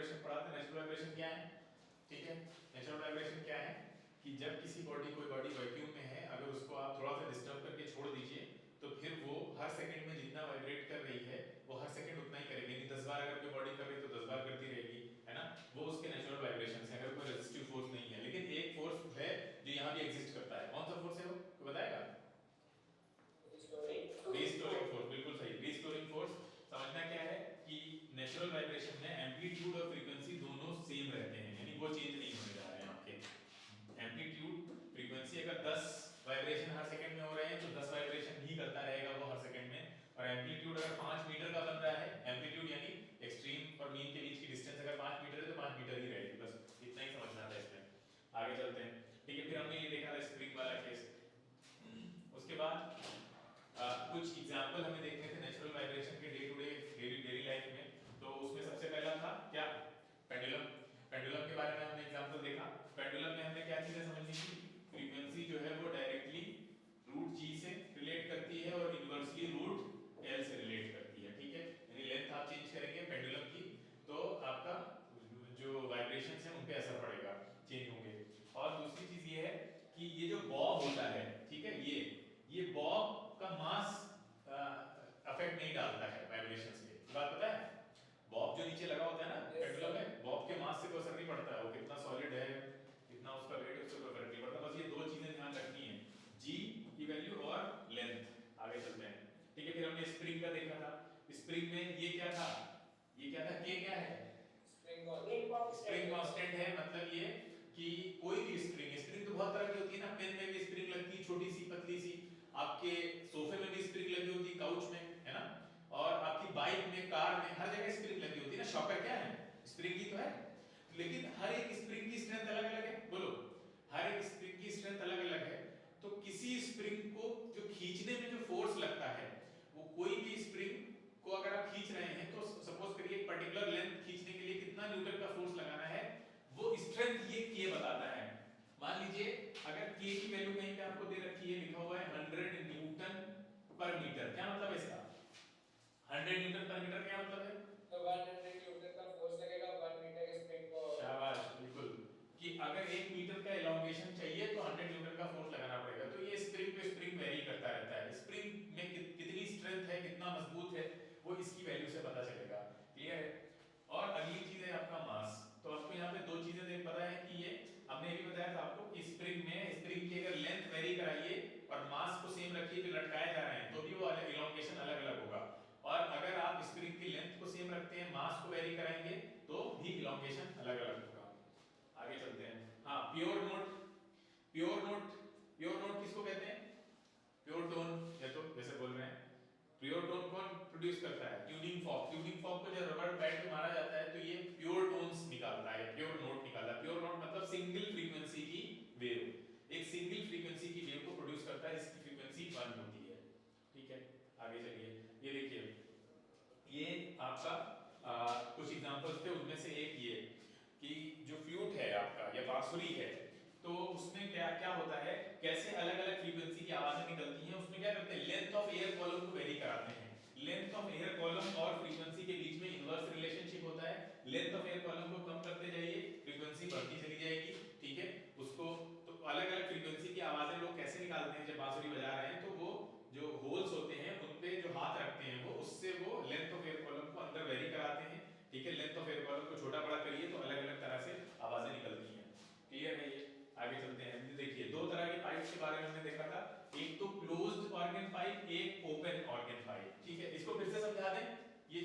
Vibration पढ़ा था। Natural vibration क्या है? ठीक है, नेचुरल वाइब्रेशन क्या है कि जब किसी बॉडी, कोई बॉडी वैक्यूम में है, अगर उसको आप थोड़ा सा डिस्टर्ब करके छोड़ दीजिए तो फिर वो हर सेकंड में जितना वाइब्रेट कर रही है वो हर सेकंड उतना ही करेगी। लेकिन 10 बार अगर कोई बॉडी कर रही है तो 10 बार करती रहेगी, है ना। वो उसके नेचुरल वाइब्रेशन है, अगर कोई रेजिस्टिव फोर्स नहीं है। लेकिन एक फोर्स है जो यहाँ भी एग्जिस्ट करता है। कौन सा फोर्स है वो? कोई बताएगा? रीस्टोरिंग फोर्स, बिल्कुल सही। रीस्टोरिंग फोर्स समझना क्या है कि नेचुरल वाइब्रेशन में एम्पलीट्यूड और फ्रीक्वेंसी दोनों सेम रहते हैं, यानी वो चेंज नहीं होने जा रहे हैं आपके। एम्पलीट्यूड, फ्रीक्वेंसी, अगर 10 वाइब्रेशन हर सेकंड में हो रहे हैं तो 10 वाइब्रेशन ही करता रहेगा वो हर सेकंड में। और एम्पलीट्यूड अगर 5 मीटर का बन रहा है, एम्पलीट्यूड यानी एक्सट्रीम और मीन के बीच की डिस्टेंस अगर 5 मीटर है तो 5 मीटर ही रहेगी। बस इतना ही समझना था इसमें। आगे चलते हैं। ठीक है, फिर हमने ये देखा था स्प्रिंग वाला केस। उसके बाद कुछ एग्जांपल हमें देखने थे नेचुरल वाइब्रेशन के day to day daily life में। तो उसमें सबसे पहला था क्या? पेंडुलम। पेंडुलम के बारे में हमने एग्जांपल देखा। पेंडुलम में हमने क्या चीजें समझनी थी? फ्रीक्वेंसी जो है वो डायरेक्टली रूट जी से रिलेट करती है और इनवर्सली रूट एल से रिलेट करती है। ठीक है, यानी लेंथ आप चेंज करेंगे पेंडुलम की तो आपका जो वाइब्रेशंस हैं उन पे असर पड़ेगा, चेंज होंगे। और दूसरी चीज ये है कि ये जो बॉब होता है, ठीक है, ये बॉब का मास अफेक्ट नहीं डालता है वाइब्रेशंस पे। बात पता है? बॉब जो नीचे लगा होता है ना पेंडुलम में, बॉब के मास से कोई असर नहीं पड़ता है। वो कितना सॉलिड है, कितना उसका वेट है, उससे कोई फर्क नहीं पड़ता। बस ये दो चीजें ध्यान रखनी है, जी की वैल्यू और लेंथ। आगे चलते हैं। ठीक है, फिर हमने स्प्रिंग का देखा था। स्प्रिंग में ये क्या था? ये क्या था? के क्या है? स्प्रिंग कांस्टेंट है। मतलब ये कि कोई भी स्प्रिंग, स्प्रिंग तो बहुत तरह की होती है ना। पेन में भी स्प्रिंग लगती है, छोटी सी पतली सी। आपके सोफे में भी स्प्रिंग लगी होती है, काउच में, है ना। और आपकी बाइक में, कार में, हर जगह स्प्रिंग लगी होती है ना। शॉकर क्या है? स्प्रिंग ही तो है। लेकिन हर एक स्प्रिंग की स्ट्रेंथ अलग अलग है। बोलो, हर एक स्प्रिंग की स्ट्रेंथ अलग अलग है। तो किसी स्प्रिंग को जो खींचने में जो फोर्स लगता है, वो कोई भी स्प्रिंग को अगर आप खींच रहे हैं तो सपोज करिए एक पर्टिकुलर लेंथ खींचने के लिए कितना न्यूटन का फोर्स लगाना है, वो स्ट्रेंथ ये के बताता है। मान लीजिए अगर के की वैल्यू कहीं पे आपको दे रखी है, लिखा हुआ है 100 न्यूटन पर मीटर। क्या मतलब है इसका? 100 न्यूटन पर मीटर क्या मतलब है? तो 100 न्यूटन का फोर्स लगेगा 1 मीटर स्प्रिंग को। शाबाश, बिल्कुल। कि अगर 1 मीटर का एलोंगेशन चाहिए तो 100 न्यूटन का फोर्स लगाना पड़ेगा। तो ये स्प्रिंग पे स्प्रिंग वेरी करता रहता है। स्प्रिंग में कितनी स्ट्रेंथ है, कितना मजबूत है, वो इसकी वैल्यू से पता चलेगा। क्लियर है? और अगली चीज है आपका मास। तो आपको यहाँ पे दो चीजें देख पता है कि ये हमने भी बताया था आपको कि स्प्रिंग में, स्प्रिंग की अगर लेंथ वेरी कराइए और मास को सेम रखिए, फिर लटकाए जा रहे हैं तो भी वो एलोंगेशन अलग अलग होगा। और अगर आप स्प्रिंग की लेंथ को सेम रखते हैं, मास को वेरी कराएंगे तो भी एलोंगेशन अलग अलग होगा। आगे चलते हैं। हाँ, pure note. Pure note, pure note किसको कहते हैं? प्योर टोन, या तो वैसे बोल रहे हैं। प्योर टोन कौन प्रोड्यूस करता है? Tuning fork. ट्यूनिंग फॉर्क को जब रबर बैट में मारा जाता है तो ये प्योर टोन्स निकालता है, प्योर नोट निकालता है। प्योर नोट मतलब सिंगल फ्रीक्वेंसी की वेव। एक सिंगल फ्रीक्वेंसी की वेव को प्रोड्यूस करता है जिसकी फ्रीक्वेंसी 1 होती है। ठीक है, आगे चलिए। ये देखिए, ये आपका कुछ एग्जांपल्स थे, उनमें से एक ये कि जो फ्लूट है आपका या बांसुरी है, तो उसमें क्या क्या होता है, कैसे अलग अलग फ्रीक्वेंसी की आवाजें निकलती हैं। उसमें क्या करते हैं, लेंथ ऑफ एयर कॉलम को वेरी कराते हैं। लेंथ ऑफ एयर कॉलम और फ्रीक्वेंसी के बीच में इनवर्स रिलेशनशिप होता है। लेंथ ऑफ एयर कॉलम को कम करते जाइए, फ्रीक्वेंसी बढ़ती चली जाएगी। ठीक है, उसको तो अलग अलग फ्रीक्वेंसी की आवाजें लोग कैसे निकालते हैं जब बांसुरी बजा रहे हैं, तो वो जो होल्स होते हैं उन पे जो हाथ रखते हैं वो उससे वो लेंथ ऑफ एयर कॉलम को अंदर वेरी कराते हैं। ठीक है, लेंथ ऑफ एयर कॉलम को छोटा बड़ा करिए तो अलग अलग तरह से आवाजें निकलती हैं। क्लियर है ये? आगे चलते हैं। देखिए, दो तरह के पाइप्स के बारे में हमने देखा था, एक तो क्लोज्ड ऑर्गन पाइप, एक ओपन ऑर्गन पाइप। ठीक है, इसको फिर से समझा दें। ये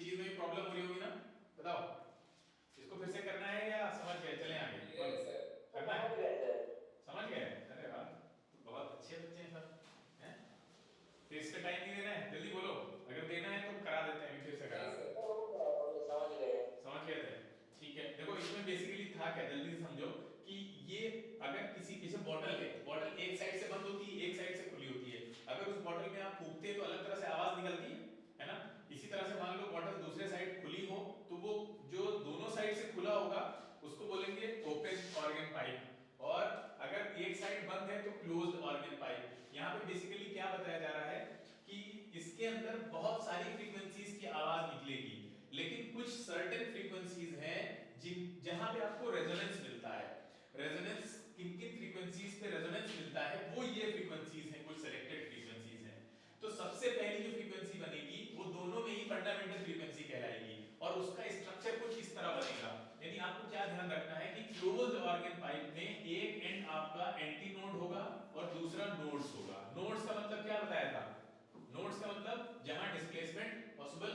पॉसिबल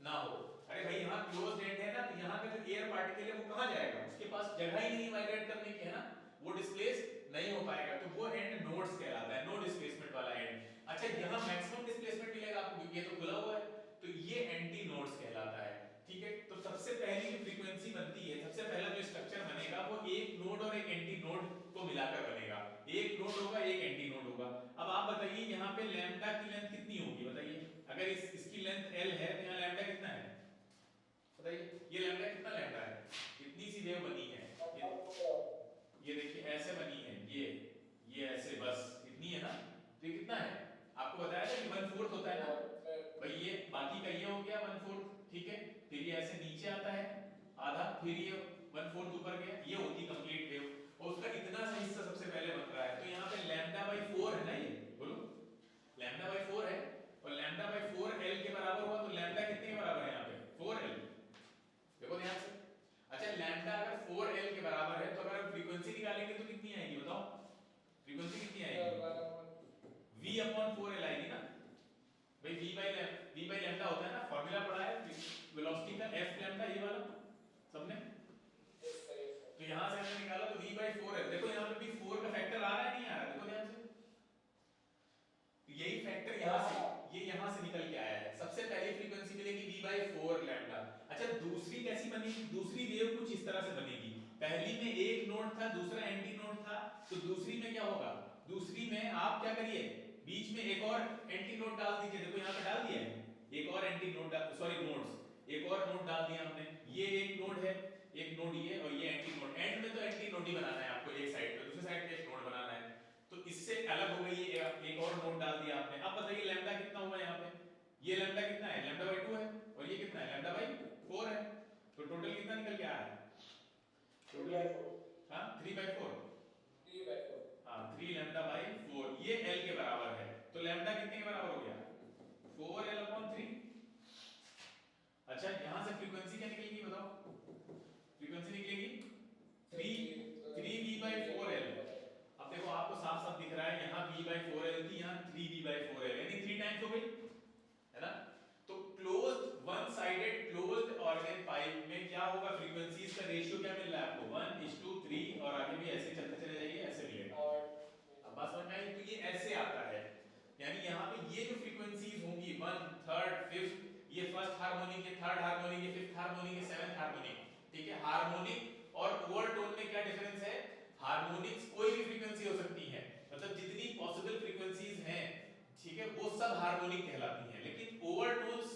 ना हो। अरे भाई यहाँ क्लोज्ड एंड है ना, तो यहाँ का जो एयर पार्टिकल है वो कहाँ जाएगा, उसके पास जगह ही नहीं वाइब्रेट करने की है ना, वो डिस्प्लेस नहीं हो पाएगा, तो वो एंड नोड्स कहलाता है, नो डिस्प्लेसमेंट वाला एंड। अच्छा यहाँ मैक्सिमम डिस्प्लेसमेंट मिलेगा आपको क्योंकि ये तो खुला हुआ है, तो ये एंटी नोड्स कहलाता है। ठीक है, तो सबसे पहली जो फ्रीक्वेंसी बनती है, सबसे पहला जो स्ट्रक्चर बनेगा वो एक नोड और एक एंटी नोड को मिलाकर बनेगा, एक नोड होगा एक एंटी नोड होगा। अब आप बताइए यहाँ पे लैम्डा की लेंथ कितनी होगी, बताइए अगर इसकी लेंथ l है तो यहाँ लैम्डा कितना है, बताइए ये लैम्डा कितना लैम्डा है, इतनी सी वेव बनी है, ये देखिए ऐसे बनी है, ये ऐसे बस इतनी है ना, तो ये कितना है आपको बताया था कि 1/4 होता है ना भाई, ये बाकी का ये हो गया 1/4, ठीक है, फिर ये ऐसे नीचे आता है आधा, फिर ये 1/4 ऊपर गया, ये होती कंप्लीट वेव, और उसका इतना सा हिस्सा सबसे पहले बन रहा है, तो यहाँ पे λ/4 है ना, ये बोलो λ/4 है, और λ/4 l के बराबर हुआ, तो लैम्डा कितने के बराबर है यहाँ पे 4l, देखो ध्यान से। अच्छा लैम्डा अगर 4l के बराबर है तो अगर हम फ्रीक्वेंसी निकालेंगे तो कितनी आएगी बताओ, फ्रीक्वेंसी कितनी आएगी, v/4l आएगी ना भाई, v by लैम्डा होता है ना, फार्मूला पढ़ा है वेलोसिटी का, f लैम्डा ये वाला सबने, तो यहां से हमने निकाला तो v/4l, देखो यहां पे भी 4 का फैक्टर आ रहा है नहीं आ रहा, देखो ध्यान से, तो यही फैक्टर यहां से निकल के आया है, सबसे पहली फ्रीक्वेंसी मिलेगी v/4 लैम्डा। अच्छा दूसरी कैसी बनेगी, दूसरी वेव कुछ इस तरह से बनेगी, पहली में एक नोड था दूसरा एंटी नोड था, तो दूसरी में क्या होगा, दूसरी में आप क्या करिए बीच में एक और एंटी नोड डाल दीजिए, देखो यहाँ पे डाल दिया है एक और एंटी नोड, सॉरी नोड्स, एक और नोड डाल दिया हमने, ये एक नोड है, एक नोड ये और ये एंटी नोड, एंड में तो एंटी नोड ही बनाना है आपको, एक साइड पे दूसरी साइड पे एक नोड बनाना है, तो इससे अलग हो गई ये, एक और नोड डाल दिया आपने। अब बताइए लैम्डा कितना हुआ यहाँ पे, ये लैम्डा कितना है, λ/2 है, और ये कितना है λ/4 है, तो टोटल कितना निकल के आया है, टोटल हाँ 3/4, हाँ 3λ/4, ये l के बराबर है, तो लैम्डा कितने के बराबर हो गया 4l/3। अच्छा यहाँ से फ्रीक्वेंसी क्या निकलेगी बताओ, फ्रीक्वेंसी निकलेगी 3v/4l। अब देखो आपको साफ साफ दिख रहा है यहाँ v/4l थी, यहाँ 3v/4l, यानी 3 टाइम्स हो गई है ना, तो closed one sided closed organ pipe में क्या होगा, फ्रीक्वेंसीज का रेशियो क्या मिल रहा है आपको 1:3, और आगे भी ऐसे चलते चले जाइए ऐसे मिलेगा, अब बात समझ में आई, तो ये ऐसे आता है, यानी यहाँ पे ये जो फ्रीक्वेंसीज होंगी 1, 3rd, 5th, ये फर्स्ट हार्मोनिक, ये थर्ड हार्मोनिक, ये फिफ्थ हार्मोनिक, ये सेवेंथ हार्मोनिक, ठीक है, हार्मोनिक और ओवरटोन में क्या डिफरेंस है, हार्मोनिक्स कोई भी फ्रीक्वेंसी हो सकती है, मतलब जितनी पॉसिबल फ्रीक्वेंसीज हैं, ठीक है, वो सब हार्मोनिक कहलाती हैं, लेकिन ओवरटोन्स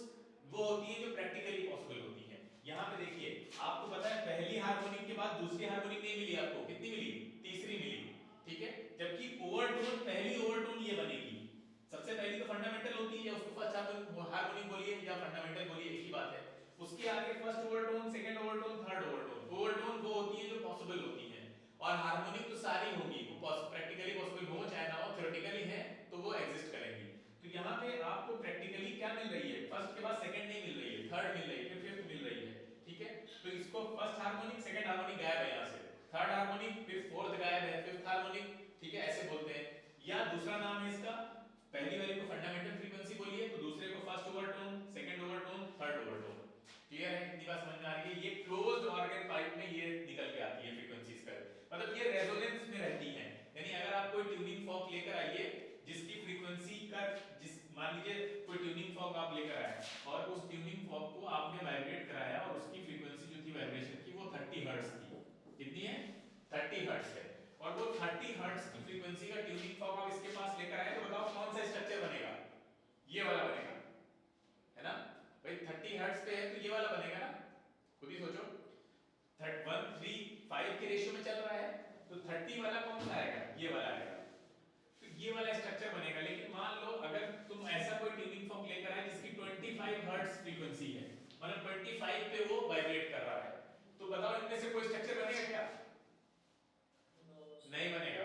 वो होती हैं जो प्रैक्टिकली पॉसिबल होती हैं। यहाँ पे देखिए आपको पता है पहली हार्मोनिक के बाद दूसरी हार्मोनिक नहीं मिली आपको, कितनी मिली, तीसरी मिली, ठीक है, जबकि ओवरटोन पहली ओवरटोन ये बनेगी, सबसे पहली तो फंडामेंटल होती है, उसको फर्स्ट हार्मोनिक बोलिए या फंडामेंटल बोलिए एक ही बात है, उसके आगे first overtone, second overtone, third overtone, overtone वो होती है जो पॉसिबल होती है, और हार्मोनिक तो सारी होंगी, वो प्रैक्टिकली पॉसिबल हो चाहे ना हो, थ्योरेटिकली है तो वो एग्जिस्ट करेंगी। तो यहाँ पे आपको प्रैक्टिकली क्या मिल रही है, फर्स्ट के बाद सेकंड नहीं मिल रही है, थर्ड मिल रही है, फिर फिफ्थ मिल रही है, ठीक है, तो इसको फर्स्ट हार्मोनिक सेकंड हार्मोनिक गायब है यहाँ से, थर्ड हार्मोनिक फिर फोर्थ गायब है, फिफ्थ हार्मोनिक, ठीक है, ऐसे बोलते हैं, या दूसरा नाम है इसका, पहली वाली को फंडामेंटल फ्रीक्वेंसी बोलिए, तो दूसरे को first overtone, second overtone, third overtone, clear है, इतनी बात समझ में आ रही है, ये क्लोज्ड ऑर्गन पाइप में ये निकल के आती है फ्रीक्वेंसीज का, मतलब ये रेजोनेंस में रहती है, यानी अगर आप कोई ट्यूनिंग फॉर्क लेकर आइए जिसकी फ्रीक्वेंसी का, जिस मान लीजिए कोई ट्यूनिंग फॉर्क आप लेकर आए और उस ट्यूनिंग फॉर्क को आपने वाइब्रेट कराया और उसकी फ्रीक्वेंसी जो थी वाइब्रेशन की वो 30 हर्ट्ज थी, कितनी है 30 हर्ट्ज है, और वो 30 हर्ट्ज की फ्रीक्वेंसी का ट्यूनिंग फॉर्क आप इसके पास लेकर आए, तो बताओ कौन सा स्ट्रक्चर बनेगा, ये वाला बनेगा, है ना भाई, 30 हर्ट्ज पे है तो ये वाला बनेगा ना, खुद ही सोचो, 1:3:5 के रेशियो में चल रहा है, तो 30 वाला कौन सा आएगा, ये वाला आएगा, तो ये वाला स्ट्रक्चर बनेगा। लेकिन मान लो अगर तुम ऐसा कोई ट्यूनिंग फॉर्क लेकर आए जिसकी 25 हर्ट्ज फ्रीक्वेंसी है, मतलब 25 पे वो वाइब्रेट कर रहा है, तो बताओ इनमें से कोई स्ट्रक्चर बनेगा क्या, नहीं बनेगा,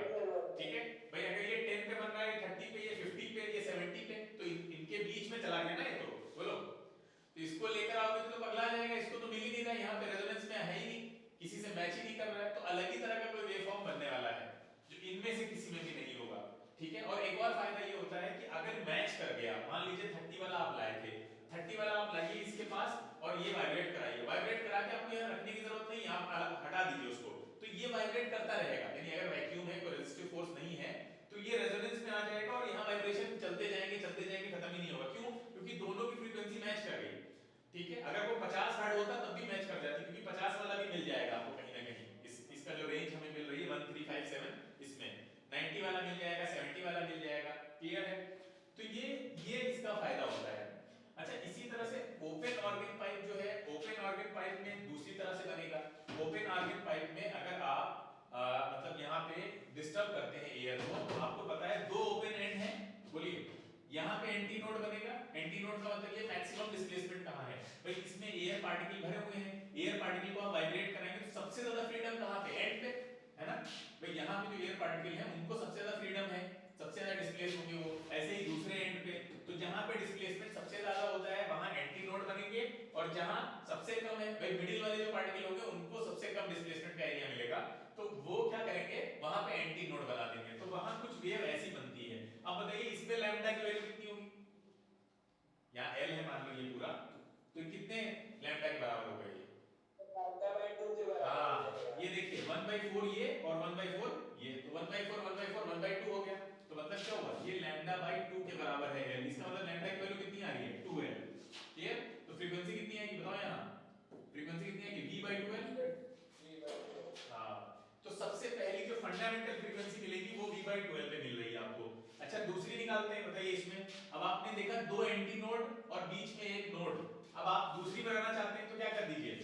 ठीक है भाई, अगर ये 10 पे बन रहा है, 30 पे, ये 50 पे, ये 70 पे, तो इनके बीच में चला गया ना ये, तो बोलो, तो इसको लेकर आओगे तो पगला जाएगा, इसको तो मिल ही नहीं रहा, यहाँ पे रेजोनेंस में है ही नहीं, किसी से मैच ही नहीं कर रहा है, तो अलग ही तरह का कोई वेवफॉर्म बनने वाला है जो इनमें से किसी में भी नहीं होगा, ठीक है, और एक और फायदा ये होता है कि अगर मैच कर गया, मान लीजिए 30 वाला आप लाए थे, 30 वाला आप लाइए इसके पास और ये वाइब्रेट कराइए, वाइब्रेट करा के आपको यहाँ रखने की जरूरत नहीं, आप हटा दीजिए उसको, तो ये वाइब्रेट करता रहेगा। यानी अगर वैक्यूम है, कोई रेजिस्टिव फोर्स नहीं है, तो ये रेजोनेंस में आ जाएगा और यहाँ वाइब्रेशन चलते जाएंगे, खत्म ही नहीं होगा। क्यों? क्योंकि दोनों की फ्रीक्वेंसी मैच कर गई। ठीक है, अगर वो 50 हर्ट्ज होता तब भी मैच कर जाती, क्योंकि 50 वाला भी मिल जाएगा आपको कहीं ना कहीं। इसका जो रेंज हमें मिल रही है 1357, इसमें 90 वाला मिल जाएगा, 70 वाला मिल जाएगा। क्लियर है? तो ये इसका फायदा होता है। अच्छा, इसी तरह से ओपन ऑर्गन पाइप जो है, ओपन ऑर्गन पाइप में दूसरी तरह से बनेगा। ओपन ऑर्गन पाइप में अगर आप मतलब यहाँ पे डिस्टर्ब करते हैं एयर को, तो आपको पता है दो ओपन एंड है, बोलिए यहाँ पे एंटी नोड बनेगा। एंटी नोड का मतलब ये मैक्सिमम डिस्प्लेसमेंट कहाँ है भाई, इसमें एयर पार्टिकल भरे हुए हैं, एयर पार्टिकल को आप वाइब्रेट कराएंगे तो सबसे ज्यादा फ्रीडम कहाँ पे, एंड पे, है ना भाई। यहाँ पे जो एयर पार्टिकल है उनको सबसे ज्यादा फ्रीडम है, सबसे ज्यादा डिस्प्लेस होंगे वो। ऐसे ही दूसरे एंड पे, तो जहाँ पे डिस्प्लेसमेंट सबसे ज्यादा होता है वहां एंटी नोड बनेंगे, और जहाँ सबसे कम है भाई, मिडिल वाले जो पार्टिकल होंगे उनको सबसे कम डिस्प्लेसमेंट का एरिया मिलेगा, तो वो क्या करेंगे, वहां पे एंटी नोड बना देंगे। तो वहां कुछ वेव ऐसी बनती है। अब बताइए इस पे लैम्डा की वैल्यू कितनी होगी, यहाँ एल है मान लो ये पूरा, तो कितने लैम्डा के बराबर होगा ये, λ/2 के बराबर हो हाँ जाएगा। ये देखिए 1/4 ये और 1/4 ये, तो 1/4 1/4 1/2 हो गया। तो मतलब क्या हुआ, ये λ/2 के बराबर है एल। इसका मतलब लैम्डा की वैल्यू कितनी आ रही है, 2l। क्लियर? तो फ्रीक्वेंसी कितनी आएगी बताओ, यहाँ फ्रीक्वेंसी कितनी आएगी, v/2l। हाँ, तो सबसे पहली जो फंडामेंटल फ्रीक्वेंसी मिलेगी वो v/2l पे मिल रही है आपको। अच्छा, दूसरी निकालते हैं, बताइए इसमें। अब आपने देखा दो एंटी नोड और बीच में एक नोड, अब आप दूसरी बनाना चाहते हैं तो क्या कर दीजिए,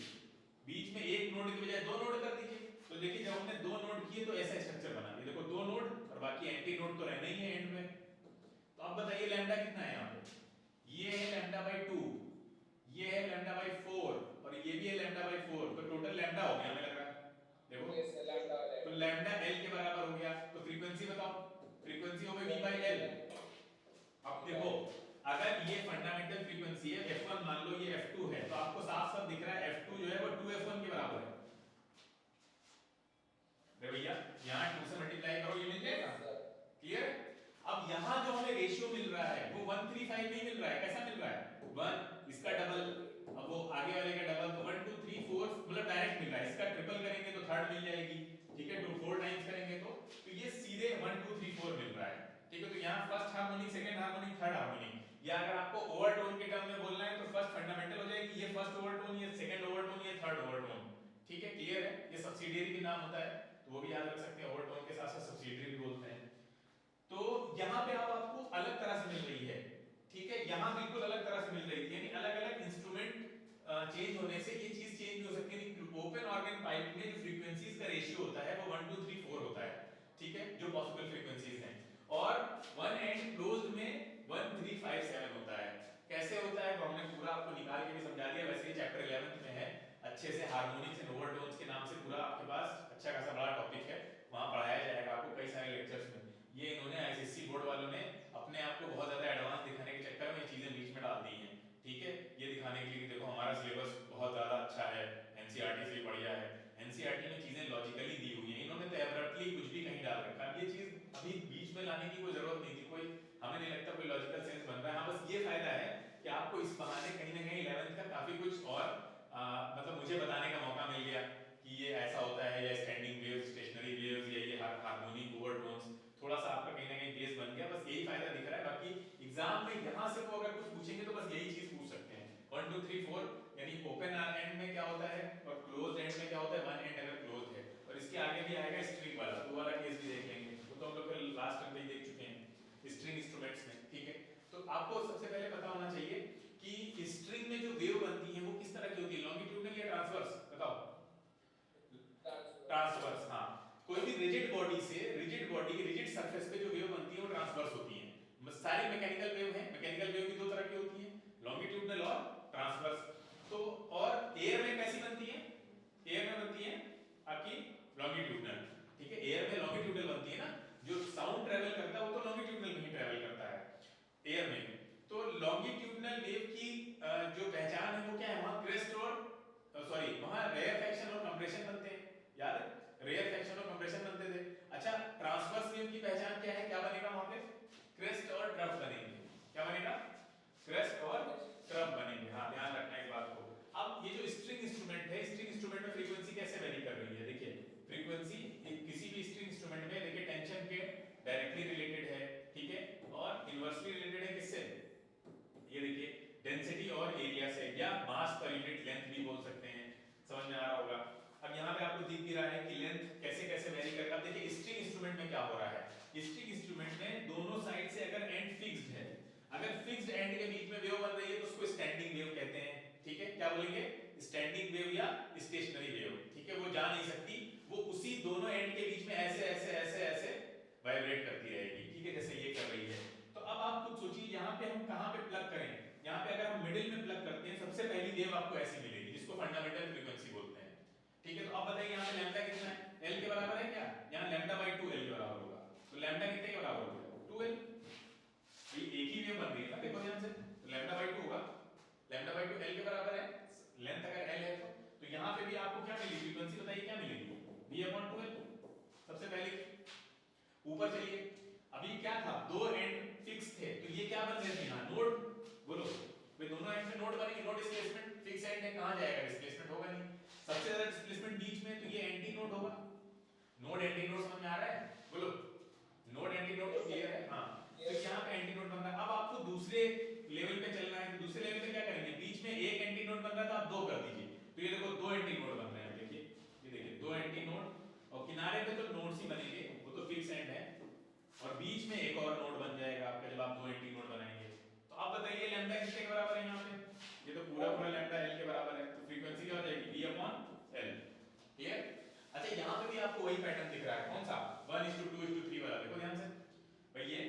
बीच में एक नोड की बजाय दो नोड कर दीजिए। तो देखिए जब हमने दो नोड किए तो ऐसा स्ट्रक्चर बना, ये देखो दो नोड और बाकी एंटी नोड तो रहना ही है एंड में। तो अब बताइए लैम्डा कितना है यहाँ पे, ये है λ/2, ये है λ/4 और ये भी है λ/4, तो टोटल लैम्डा हो गया हमें लग रहा है, देखो यस लैम्डा आ जाएगा। तो लैम्डा l के बराबर हो गया। तो फ्रीक्वेंसी बताओ, फ्रीक्वेंसी हो गई v/l। अब देखो अगर ये फंडामेंटल फ्रीक्वेंसी है f1, मान लो ये f2 है, तो आपको साफ साफ दिख रहा है f2 जो है वो 2f1 के बराबर है। रे भैया यहाँ 2 से मल्टीप्लाई करो, ये मिल जाएगा। क्लियर? अब यहाँ जो हमें रेशियो मिल रहा है वो 1:3:5 नहीं मिल रहा है, कैसा मिल रहा है, 1 इसका डबल, अब वो आगे वाले का डबल, तो 1 2 3 4 मतलब डायरेक्ट मिल रहा है। इसका ट्रिपल करेंगे तो थर्ड मिल जाएगी, ठीक है, 2 4 टाइम्स करेंगे तो ये सीधे 1 2 3 4 मिल रहा है। ठीक है, तो यहाँ first harmonic, second harmonic, third harmonic, या अगर आपको ओवरटोन के टर्म में बोलना है तो फर्स्ट फंडामेंटल हो जाएगी, ये फर्स्ट ओवरटोन, ये सेकंड ओवरटोन, ये थर्ड ओवरटोन। ठीक है, क्लियर है? ये सब्सिडियरी के नाम होता है, तो वो भी याद रख सकते हैं, ओवरटोन के साथ साथ सब्सिडियरी भी बोलते हैं। तो यहाँ पे अब आपको अलग तरह से मिल रही है, ठीक है, यहाँ बिल्कुल अलग तरह से मिल रही थी, यानी अलग अलग इंस्ट्रूमेंट चेंज होने से ये चीज चेंज हो सकती है। ओपन ऑर्गन पाइप में जो फ्रीक्वेंसीज का रेशियो होता है वो 1 2 3 4 होता है, ठीक है, जो पॉसिबल फ्रीक्वेंसीज हैं, और वन एंड क्लोज्ड में 1 3 5 7 होता है। कैसे होता है तो हमने पूरा आपको निकाल के भी समझा दिया, वैसे ही चैप्टर 11 में है अच्छे से, हार्मोनिक्स एंड ओवरटोन्स के नाम से पूरा आपके पास अच्छा खासा बड़ा टॉपिक है, वहां पढ़ाया जाएगा आपको कई सारे लेक्चर्स में। ये इन्होंने आईसीएसई बोर्ड वालों ने अपने आप को बहुत ज्यादा एडवांस दिखाने के चक्कर में ये चीजें बीच में डाल दी हैं, ठीक है, ये दिखाने के लिए कि देखो हमारा सिलेबस बहुत ज्यादा अच्छा है, एनसीईआरटी से बढ़िया है, एनसीईआरटी में चीजें लॉजिकली दी हुई हैं, इन्होंने तो एब्रप्टली कुछ भी कहीं डाल रखा है। ये चीज अभी बीच में लाने की कोई जरूरत नहीं थी, कोई हमें नहीं लगता कोई लॉजिकल सेंस बन रहा है। हाँ, बस ये फायदा है कि आपको इस बहाने कहीं ना कहीं 11th का काफी कुछ और मतलब मुझे बताने का मौका मिल गया कि ये ऐसा होता है, या स्टैंडिंग वेव्स, स्टेशनरी वेव्स, या ये हार्मोनिक ओवरटोन्स, थोड़ा सा आपका कहीं ना कहीं बेस बन गया, बस यही फायदा दिख रहा है। बाकी एग्जाम में यहाँ से वो अगर कुछ पूछेंगे तो बस यही चीज पूछ सकते हैं, 1 2 3 4, यानी ओपन एंड में क्या होता है और क्लोज्ड एंड में क्या होता है, वन एंड अगर क्लोज है, और इसके आगे भी आएगा स्ट्रिंग वाला, वो वाला केस भी देख लेंगे, वो तो हम लोग लास्ट टाइम भी देख चुके हैं स्ट्रिंग इंस्ट्रूमेंट्स में, ठीक है। तो आपको सबसे पहले पता होना चाहिए कि स्ट्रिंग में जो वेव बनती है वो किस तरह की होती है, लॉन्गिट्यूडनल या ट्रांसवर्स, बताओ। ट्रांसवर्स, हाँ, कोई भी रिजिड बॉडी से, रिजिड बॉडी की रिजिड सरफेस पे जो वेव बनती है वो ट्रांसवर्स होती है। सारी मैकेनिकल वेव है, मैकेनिकल वेव भी दो तरह की होती है, लॉन्गिट्यूडनल और ट्रांसवर्स। तो और एयर में कैसी बनती है, एयर में बनती है आपकी लॉन्गिट्यूडनल, ठीक है, एयर में लॉन्गिट्यूडनल बनती है ना, जो साउंड ट्रेवल करता है वो तो लॉन्गिट्यूडनल में ही ट्रेवल करता है एयर में। तो लॉन्गिट्यूडनल वेव की जो पहचान है वो क्या है, वहां क्रेस्ट और सॉरी वहां रेयरफैक्शन और कंप्रेशन बनते हैं, याद है, रेयरफैक्शन और कंप्रेशन बनते थे। अच्छा, ट्रांसवर्स वेव की पहचान क्या है, क्या बनेगा वहां पे, क्रेस्ट और ट्रफ बनेंगे, क्या बनेगा, क्रेस्ट और ट्रफ बनेंगे। वेव बन रही है तो उसको स्टैंडिंग वेव कहते हैं, ठीक है, क्या बोलेंगे, स्टैंडिंग वेव या स्टेशनरी वेव, ठीक है, वो जा नहीं सकती, वो उसी दोनों एंड के बीच में ऐसे ऐसे ऐसे ऐसे वाइब्रेट करती रहेगी, ठीक है, जैसे ये कर रही है। तो अब आप खुद सोचिए यहाँ पे हम कहाँ पे प्लग करें, यहाँ पे अगर हम मिडिल में प्लग करते हैं सबसे पहली वेव आपको ऐसी मिलेगी जिसको फंडामेंटल फ्रीक्वेंसी बोलते हैं, ठीक है। तो अब बताइए यहाँ पे लैम्डा कितना है, एल के बराबर है क्या, यहाँ लैम्डा बाई 2 एल के बराबर होगा, तो लैम्डा कितने के बराबर होगा 2 एल, ये एक ही वेव बन रही है ना, देखो ध्यान से, तो लैम्डा बाई 2 होगा, लैम्डा बाई 2 एल के बराबर है, लेंथ अगर एल है तो यहाँ पे भी आपको क्या मिलेगी फ्रीक्वेंसी, बताइए क्या मिलेगी, v अपॉन 2l, सबसे पहले ऊपर चलिए, अभी क्या था, दो एंड फिक्स थे तो ये क्या बन रहे थे यहाँ नोड, बोलो वे दोनों एंड में नोड बनेंगे, नोड डिस्प्लेसमेंट फिक्स एंड है, कहाँ जाएगा डिस्प्लेसमेंट होगा नहीं, सबसे ज्यादा डिस्प्लेसमेंट बीच में, तो ये एंटी नोड होगा, नोड एंटी नोड समझ में आ रहा है, बोलो नोड एंटी नोड तो क्लियर है, हाँ, तो यहाँ पे एंटी नोड बन रहा है। अब आपको दूसरे लेवल पे चलना है, तो दूसरे लेवल पे क्या करेंगे, बीच में एक एंटी नोड बन रहा था, आप दो कर दीजिए, तो ये देखो दो एंटी नोड बन रहे हैं, देखिए ये देखिए दो एंटी नोड, और किनारे पे तो नोड्स ही बनेंगे, वो तो फिक्स एंड है, और बीच में एक और नोड बन जाएगा आपका जब आप दो एंटी नोड बनाएंगे। तो आप बताइए लैम्डा किसके बराबर है यहाँ पे, ये तो पूरा पूरा लैम्डा एल के बराबर है, तो फ्रीक्वेंसी क्या हो जाएगी v अपॉन एल, क्लियर। अच्छा यहाँ पे भी आपको वही पैटर्न दिख रहा है, कौन सा 1:2:3 वाला, देखो ध्यान से भाई, ये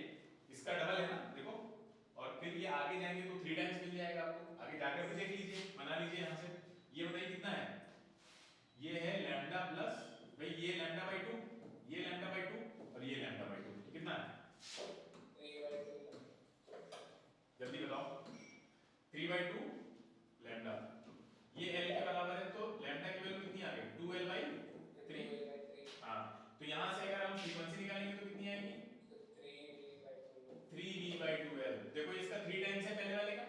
इसका डबल है ना, देखो, और फिर ये आगे जाएंगे तो 3 टाइम्स मिल जाएगा आपको, आगे जाकर भी देख लीजिए, बना लीजिए यहाँ से, ये बताइए कितना है, ये है लैम्डा प्लस भाई ये लैम्डा बाई 2, ये लैम्डा बाई 2 और ये लैम्डा बाई 2, तो कितना है, 3/2, जल्दी बताओ, 3/2 लैम्डा, ये एल के बराबर है, तो लैम्डा की वैल्यू कितनी आ गई 2l/3, 3/3, हाँ, तो यहाँ से अगर हम फ्रीक्वेंसी निकालेंगे तो कितनी आएगी 3v/2, 3v/2l, देखो इसका 3 टाइम्स है पहले वाले का,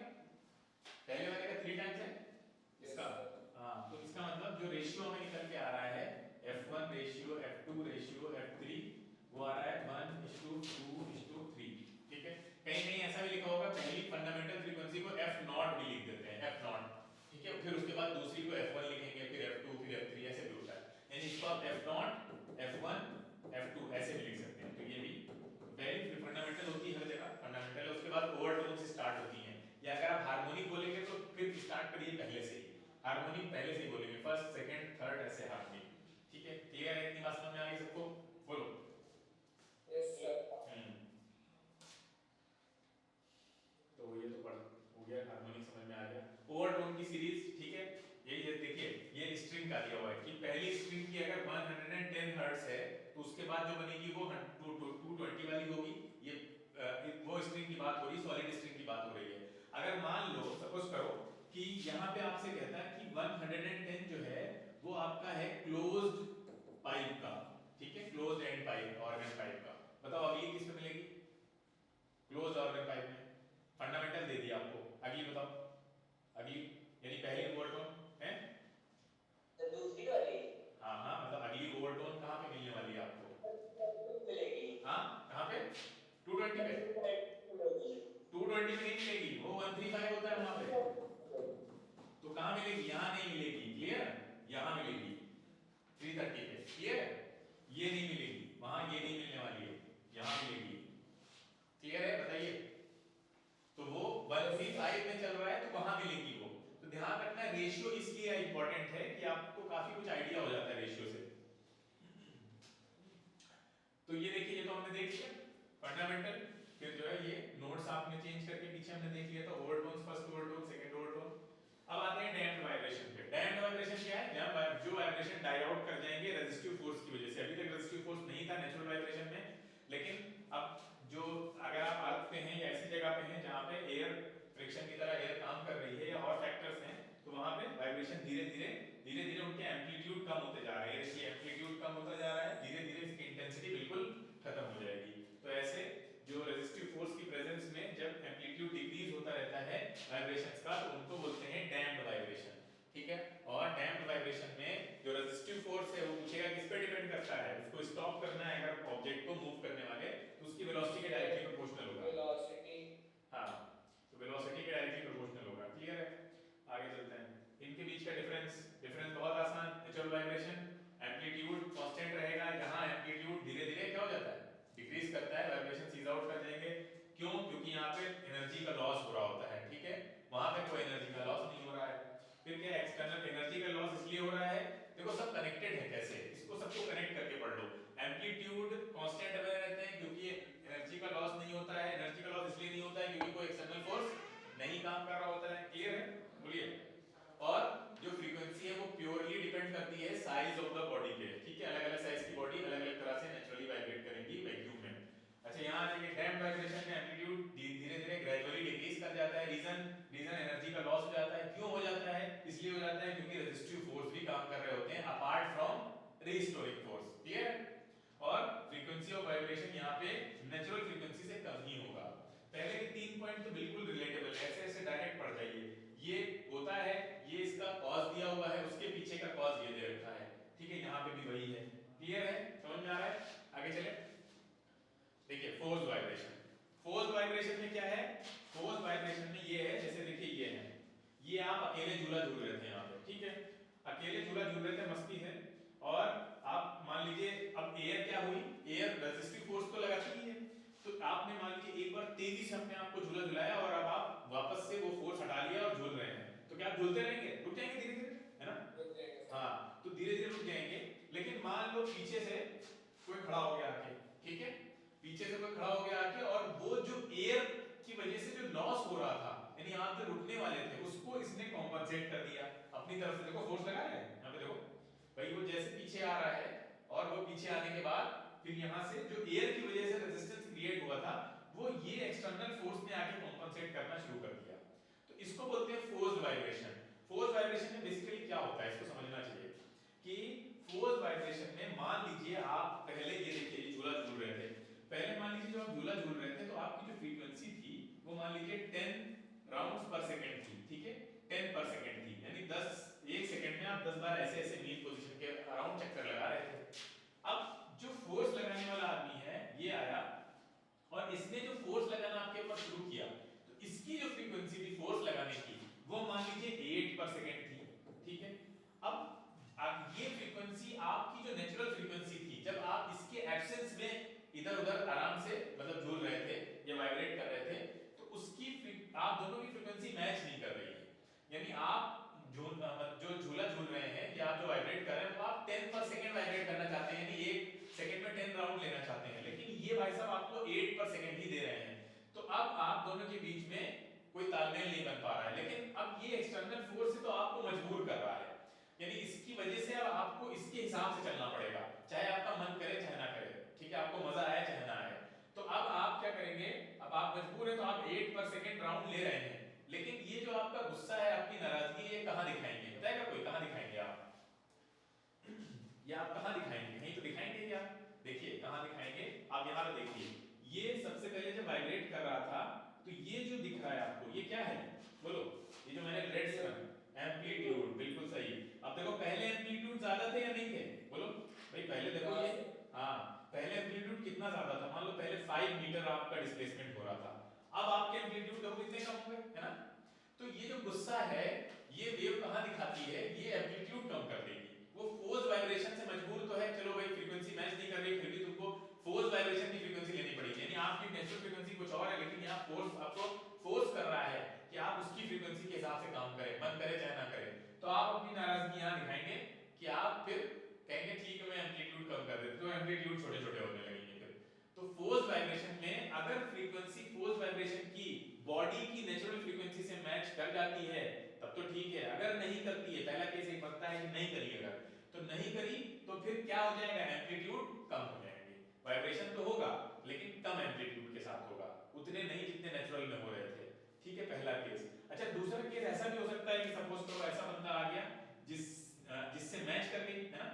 पहले वाले का 3 टाइम्स है इसका, हाँ, तो इसका मतलब जो रेशियो हमें निकल के आ रहा है f1 ratio f2 ratio f3 वो आ रहा है 1:2:3, ठीक है। कहीं कहीं ऐसा भी लिखा होगा पहली फंडामेंटल फ्रीक्वेंसी को f0 भी लिख देते हैं, f0, ठीक है, फिर उसके बाद दूसरी को f1 लिखेंगे, फिर f2 फिर f3, ऐसे भी होता है, यानी इसको आप f0 f1 f2 ऐसे भी लिख सकते हैं। तो ये भी पहली फंडामेंटल होती है हर जगह, फंडामेंटल है, उसके बाद ओवरटोन से स्टार्ट होती है, या अगर आप हार्मोनिक बोलेंगे तो फिर स्टार्ट करिए पहले से ही, हार्मोनिक पहले से ही बोलेंगे, फर्स्ट सेकंड थर्ड ऐसे हार्मोनिक, ठीक है, क्लियर है, इतनी बात समझ में आ गई सबको, बोलो। yes sir, तो ये तो पढ़ हो गया, हार्मोनिक समझ में आ गया, ओवरटोन की सीरीज, ठीक है, ये देखिए ये स्ट्रिंग का दिया हुआ है कि पहली स्ट्रिंग की अगर 110 हर्ट्ज है तो उसके बाद जो बनेगी वो 220 वाली होगी, ये वो स्ट्रिंग की बात हो रही, सॉलिड स्ट्रिंग की बात हो रही है। अगर मान लो सपोज करो कि यहाँ पे आपसे कहता है कि 110 जो है वो आपका है क्लोज्ड पाइप का, ठीक है, closed end pipe, organ pipe का, बताओ अगली किस पे मिलेगी, क्लोज्ड ऑर्गन पाइप में, फंडामेंटल दे दिया आपको, अगली बताओ, अगली यानी पहली ओवरटोन है, तो दूसरी वाली हाँ हाँ, मतलब अगली ओवरटोन कहाँ पे मिलने वाली है आपको, मिलेगी, हाँ कहाँ पे 220 पे, 220 में नहीं मिलेगी, वो 135 होता है वहां पे, तो कहाँ मिलेगी, यहाँ नहीं मिलेगी, क्लियर, यहाँ मिलेगी 330 पे, क्लियर, ये नहीं मिलेगी वहां, ये नहीं मिलने वाली है, यहाँ मिलेगी, क्लियर है, बताइए। तो वो 135 में चल रहा है तो वहां मिलेगी वो, तो ध्यान रखना रेशियो इसलिए इंपॉर्टेंट है कि आपको काफी कुछ आइडिया हो जाता है रेशियो से। तो ये देखिए, ये तो हमने देख लिया फंडामेंटल, फिर जो है ये नोट्स आपने चेंज करके पीछे हमने देख लिया था, overtone, first overtone, second overtone. अब आते हैं डैम्प्ड वाइब्रेशन पे। डैम्प्ड वाइब्रेशन क्या है, जब जो वाइब्रेशन डाई आउट कर जाएंगे रेजिस्टिव फोर्स की वजह से, अभी तक रेजिस्टिव फोर्स नहीं था नेचुरल वाइब्रेशन में, लेकिन अब जो अगर आप अर्थ पे हैं या ऐसी जगह पे हैं जहां पे एयर फ्रिक्शन की तरह एयर काम कर रही है या और फैक्टर्स हैं, तो वहां पे वाइब्रेशन धीरे धीरे उनके एम्पलीट्यूड कम होते जा रहे हैं, इसलिए एम्पलीट्यूड कम होता जा रहा है, धीरे धीरे इसकी इंटेंसिटी बिल्कुल खत्म हो जाएगी। तो ऐसे जो रेजिस्टिव फोर्स की प्रेजेंस में जब एम्पलीट्यूड डिक्रीज होता रहता है वाइब्रेशंस का, तो उनको बोलते हैं डैम्प्ड वाइब्रेशन, ठीक है। और डैम्प्ड वाइब्रेशन में जो रेजिस्टिव फोर्स है वो पूछेगा किस पे डिपेंड करता है, उसको स्टॉप करना है अगर ऑब्जेक्ट को मूव करने वाले, तो उसकी वेलोसिटी के डायरेक्टली प्रोपोर्शनल होगा, वेलोसिटी, हाँ, तो वेलोसिटी के डायरेक्टली प्रोपोर्शनल होगा, क्लियर है। आगे चलते हैं, इनके बीच का डिफरेंस बहुत आसान, नेचुरल वाइब्रेशन एम्पलीट्यूड कांस्टेंट रहेगा, यहाँ एम्पलीट्यूड धीरे धीरे क्या हो जाता है, डिक्रीज करता है, वाइब्रेशन सीज आउट कर देंगे, क्यों, क्योंकि यहाँ पे एनर्जी का लॉस हो रहा होता है, ठीक है, फिर क्या एक्सटर्नल एनर्जी का लॉस इसलिए हो रहा है, देखो सब कनेक्टेड है कैसे, इसको सबको कनेक्ट करके पढ़ लो। एम्पलीट्यूड कांस्टेंट बने रहते हैं क्योंकि एनर्जी का लॉस नहीं होता है, एनर्जी का लॉस इसलिए नहीं होता है क्योंकि कोई एक्सटर्नल फोर्स नहीं काम कर रहा होता है, क्लियर है, बोलिए। और जो फ्रीक्वेंसी है वो प्योरली डिपेंड करती है साइज ऑफ द बॉडी पे, ठीक है, अलग अलग साइज की बॉडी अलग अलग तरह से नेचुरली वाइब्रेट करेंगी वैक्यूम में। अच्छा यहाँ आ जाइए, डैम्प्ड वाइब्रेशन में एम्पलीट्यूड धीरे धीरे ग्रेजुअली डिक्रीज कर जाता है, रीजन एनर्जी का लॉस हो जाता है, क्यों हो जाता है, इसलिए हो जाता है क्योंकि रेजिस्टिव फोर्स भी काम कर रहे होते हैं apart from restoring force, clear. और फ्रीक्वेंसी ऑफ वाइब्रेशन यहाँ पे नेचुरल फ्रीक्वेंसी से कम ही होगा। पहले के 3 पॉइंट तो बिल्कुल रिलेटेबल है, ऐसे ऐसे डायरेक्ट पढ़ जाइए, ये होता है, ये इसका कॉज दिया हुआ है, उसके पीछे का कॉज ये दे रखा है, ठीक है, यहाँ पे भी वही है, क्लियर है, समझ में आ रहा है, आगे चले। देखिए फोर्स वाइब्रेशन, फोर्स वाइब्रेशन में क्या है, फोर्स वाइब्रेशन में ये है, जैसे देखिए ये है, ये आप अकेले झूला झूल रहे थे यहाँ पे, ठीक है, अकेले झूला झूल रहे थे मस्ती से, और आप मान लीजिए अब एयर क्या हुई, एयर रेजिस्टिव फोर्स तो लगाती ही है, तो आपने मान लीजिए एक बार तेजी से अपने आप को झूला झुलाया और अब आप वापस से वो फोर्स हटा लिया और झूल रहे हैं, तो क्या आप झूलते रहेंगे, रुक जाएंगे धीरे धीरे, है ना, रुक जाएंगे सर। हाँ, तो धीरे धीरे रुक जाएंगे। लेकिन मान लो पीछे से कोई खड़ा हो गया आके, ठीक है, पीछे से कोई खड़ा हो गया आके, और वो जो एयर की वजह से जो लॉस हो रहा था, यानी आप जो रुकने वाले थे उसको इसने कॉम्पनसेट कर दिया अपनी तरफ से, देखो फोर्स लगा है यहाँ पे, देखो भाई वो जैसे पीछे आ रहा है, और वो पीछे आने के बाद फिर यहाँ से जो एयर की वजह से रेजिस्टेंस क्रिएट हुआ था, वो ये एक्सटर्नल फोर्स ने आके कॉम्पनसेट करना शुरू कर दिया, तो इसको बोलते हैं फोर्स्ड वाइब्रेशन। फोर्स वाइब्रेशन में बेसिकली क्या होता है, इसको समझना चाहिए कि फोर्स वाइब्रेशन में मान लीजिए आप पहले ये देखिए ये झूला झूल रहे थे, पहले मान लीजिए जब आप झूला झूल रहे थे तो आपकी जो फ्रीक्वेंसी थी वो मान लीजिए 10 राउंड्स पर सेकंड थी, ठीक है, 10 पर सेकंड थी, यानी 10 एक सेकंड में आप 10 बार ऐसे ऐसे मीन पोजीशन के अराउंड चक्कर लगा रहे थे। अब जो फोर्स लगाने वाला आदमी है ये आया और इसने जो फोर्स लगाना आपके ऊपर शुरू किया, तो इसकी जो फ्रीक्वेंसी थी फोर्स लगाने की वो मान लीजिए 8 पर सेकंड थी, ठीक है। अब ये फ्रीक्वेंसी आपकी जो नेचुरल फ्रीक्वेंसी थी, जब आप इसके एब्सेंस में इधर उधर आराम से मतलब झूल रहे थे या वाइब्रेट कर रहे थे, तो उसकी आप दोनों की फ्रीक्वेंसी मैच नहीं कर रही है, यानी आप जो झूला झूल रहे हैं या आप जो वाइब्रेट कर रहे हैं वो आप 10 पर सेकंड वाइब्रेट करना चाहते हैं, यानी एक सेकंड में 10 राउंड लेना चाहते हैं, लेकिन ये भाई साहब आपको 8 पर सेकंड ही दे रहे हैं, तो अब आप दोनों के बीच में कोई तालमेल नहीं बन पा रहा है। लेकिन अब ये एक्सटर्नल फोर्स से तो आपको मजबूर कर रहा है, यानी इसकी वजह से अब आपको इसके हिसाब से चलना पड़ेगा, चाहे आपका मन करे चाहे ना करे, ठीक है, आपको मजा आए चाहे ना आए। तो अब आप क्या करेंगे, अब आप मजबूर हैं तो आप 8 पर सेकंड राउंड ले रहे हैं, लेकिन ये जो आपका गुस्सा है, आपकी नाराजगी, ये कहां दिखाएंगे, बताएगा कोई, कहां दिखाएंगे आप, ये आप कहां दिखाएंगे, कहीं तो दिखाएंगे क्या, देखिए कहां दिखाएंगे, आप यहां पे देखिए, ये सबसे पहले जब वाइब्रेट कर रहा था तो ये जो दिख रहा है आपको ये क्या है, बोलो, ये जो मैंने रेड से एम्पलीट्यूड, बिल्कुल सही। अब देखो पहले एम्पलीट्यूड ज्यादा थे या नहीं थे, बोलो भाई, पहले देखो ये, हाँ पहले एम्पलीट्यूड कितना ज्यादा था, मान लो पहले 5 मीटर आपका डिस्प्लेसमेंट हो रहा था, अब आपके एम्पलीट्यूड देखो कितने कम हो गए, है ना। तो ये जो गुस्सा है ये वेव कहां दिखाती है, ये एम्पलीट्यूड कम कर देगी, वो फोर्स वाइब्रेशन से मजबूर तो है, चलो भाई फ्रीक्वेंसी मैच नहीं कर रही, फिर भी तुमको फोर्स वाइब्रेशन की फ्रीक्वेंसी लेनी पड़ेगी, यानी आपकी नेचुरल फ्रीक्वेंसी कुछ और है, लेकिन यहाँ फोर्स आपको फोर्स कर रहा है कि आप उसकी फ्रीक्वेंसी के हिसाब से काम करें, मन करे चाहे ना करे, तो आप अपनी नाराजगी यहाँ दिखाएंगे कि आप फिर कहेंगे ठीक है मैं एम्पलीट्यूड कम कर देता हूं, तो एम्पलीट्यूड छोटे छोटे होने लगेंगे फिर। तो फोर्स वाइब्रेशन में अगर फ्रीक्वेंसी फोर्स वाइब्रेशन की बॉडी की नेचुरल फ्रीक्वेंसी से मैच कर जाती है तब तो ठीक है, अगर नहीं करती है, पहला केस एक बनता है कि नहीं करी, अगर तो नहीं करी तो फिर क्या हो जाएगा, एम्पलीट्यूड कम हो जाएंगे, वाइब्रेशन तो होगा लेकिन कम एम्पलीट्यूड के साथ होगा, उतने नहीं जितने नेचुरल में हो रहे थे, ठीक है, पहला केस। अच्छा दूसरा केस ऐसा भी हो सकता है कि सपोज करो ऐसा बंदा आ गया जिससे मैच कर गई, है ना,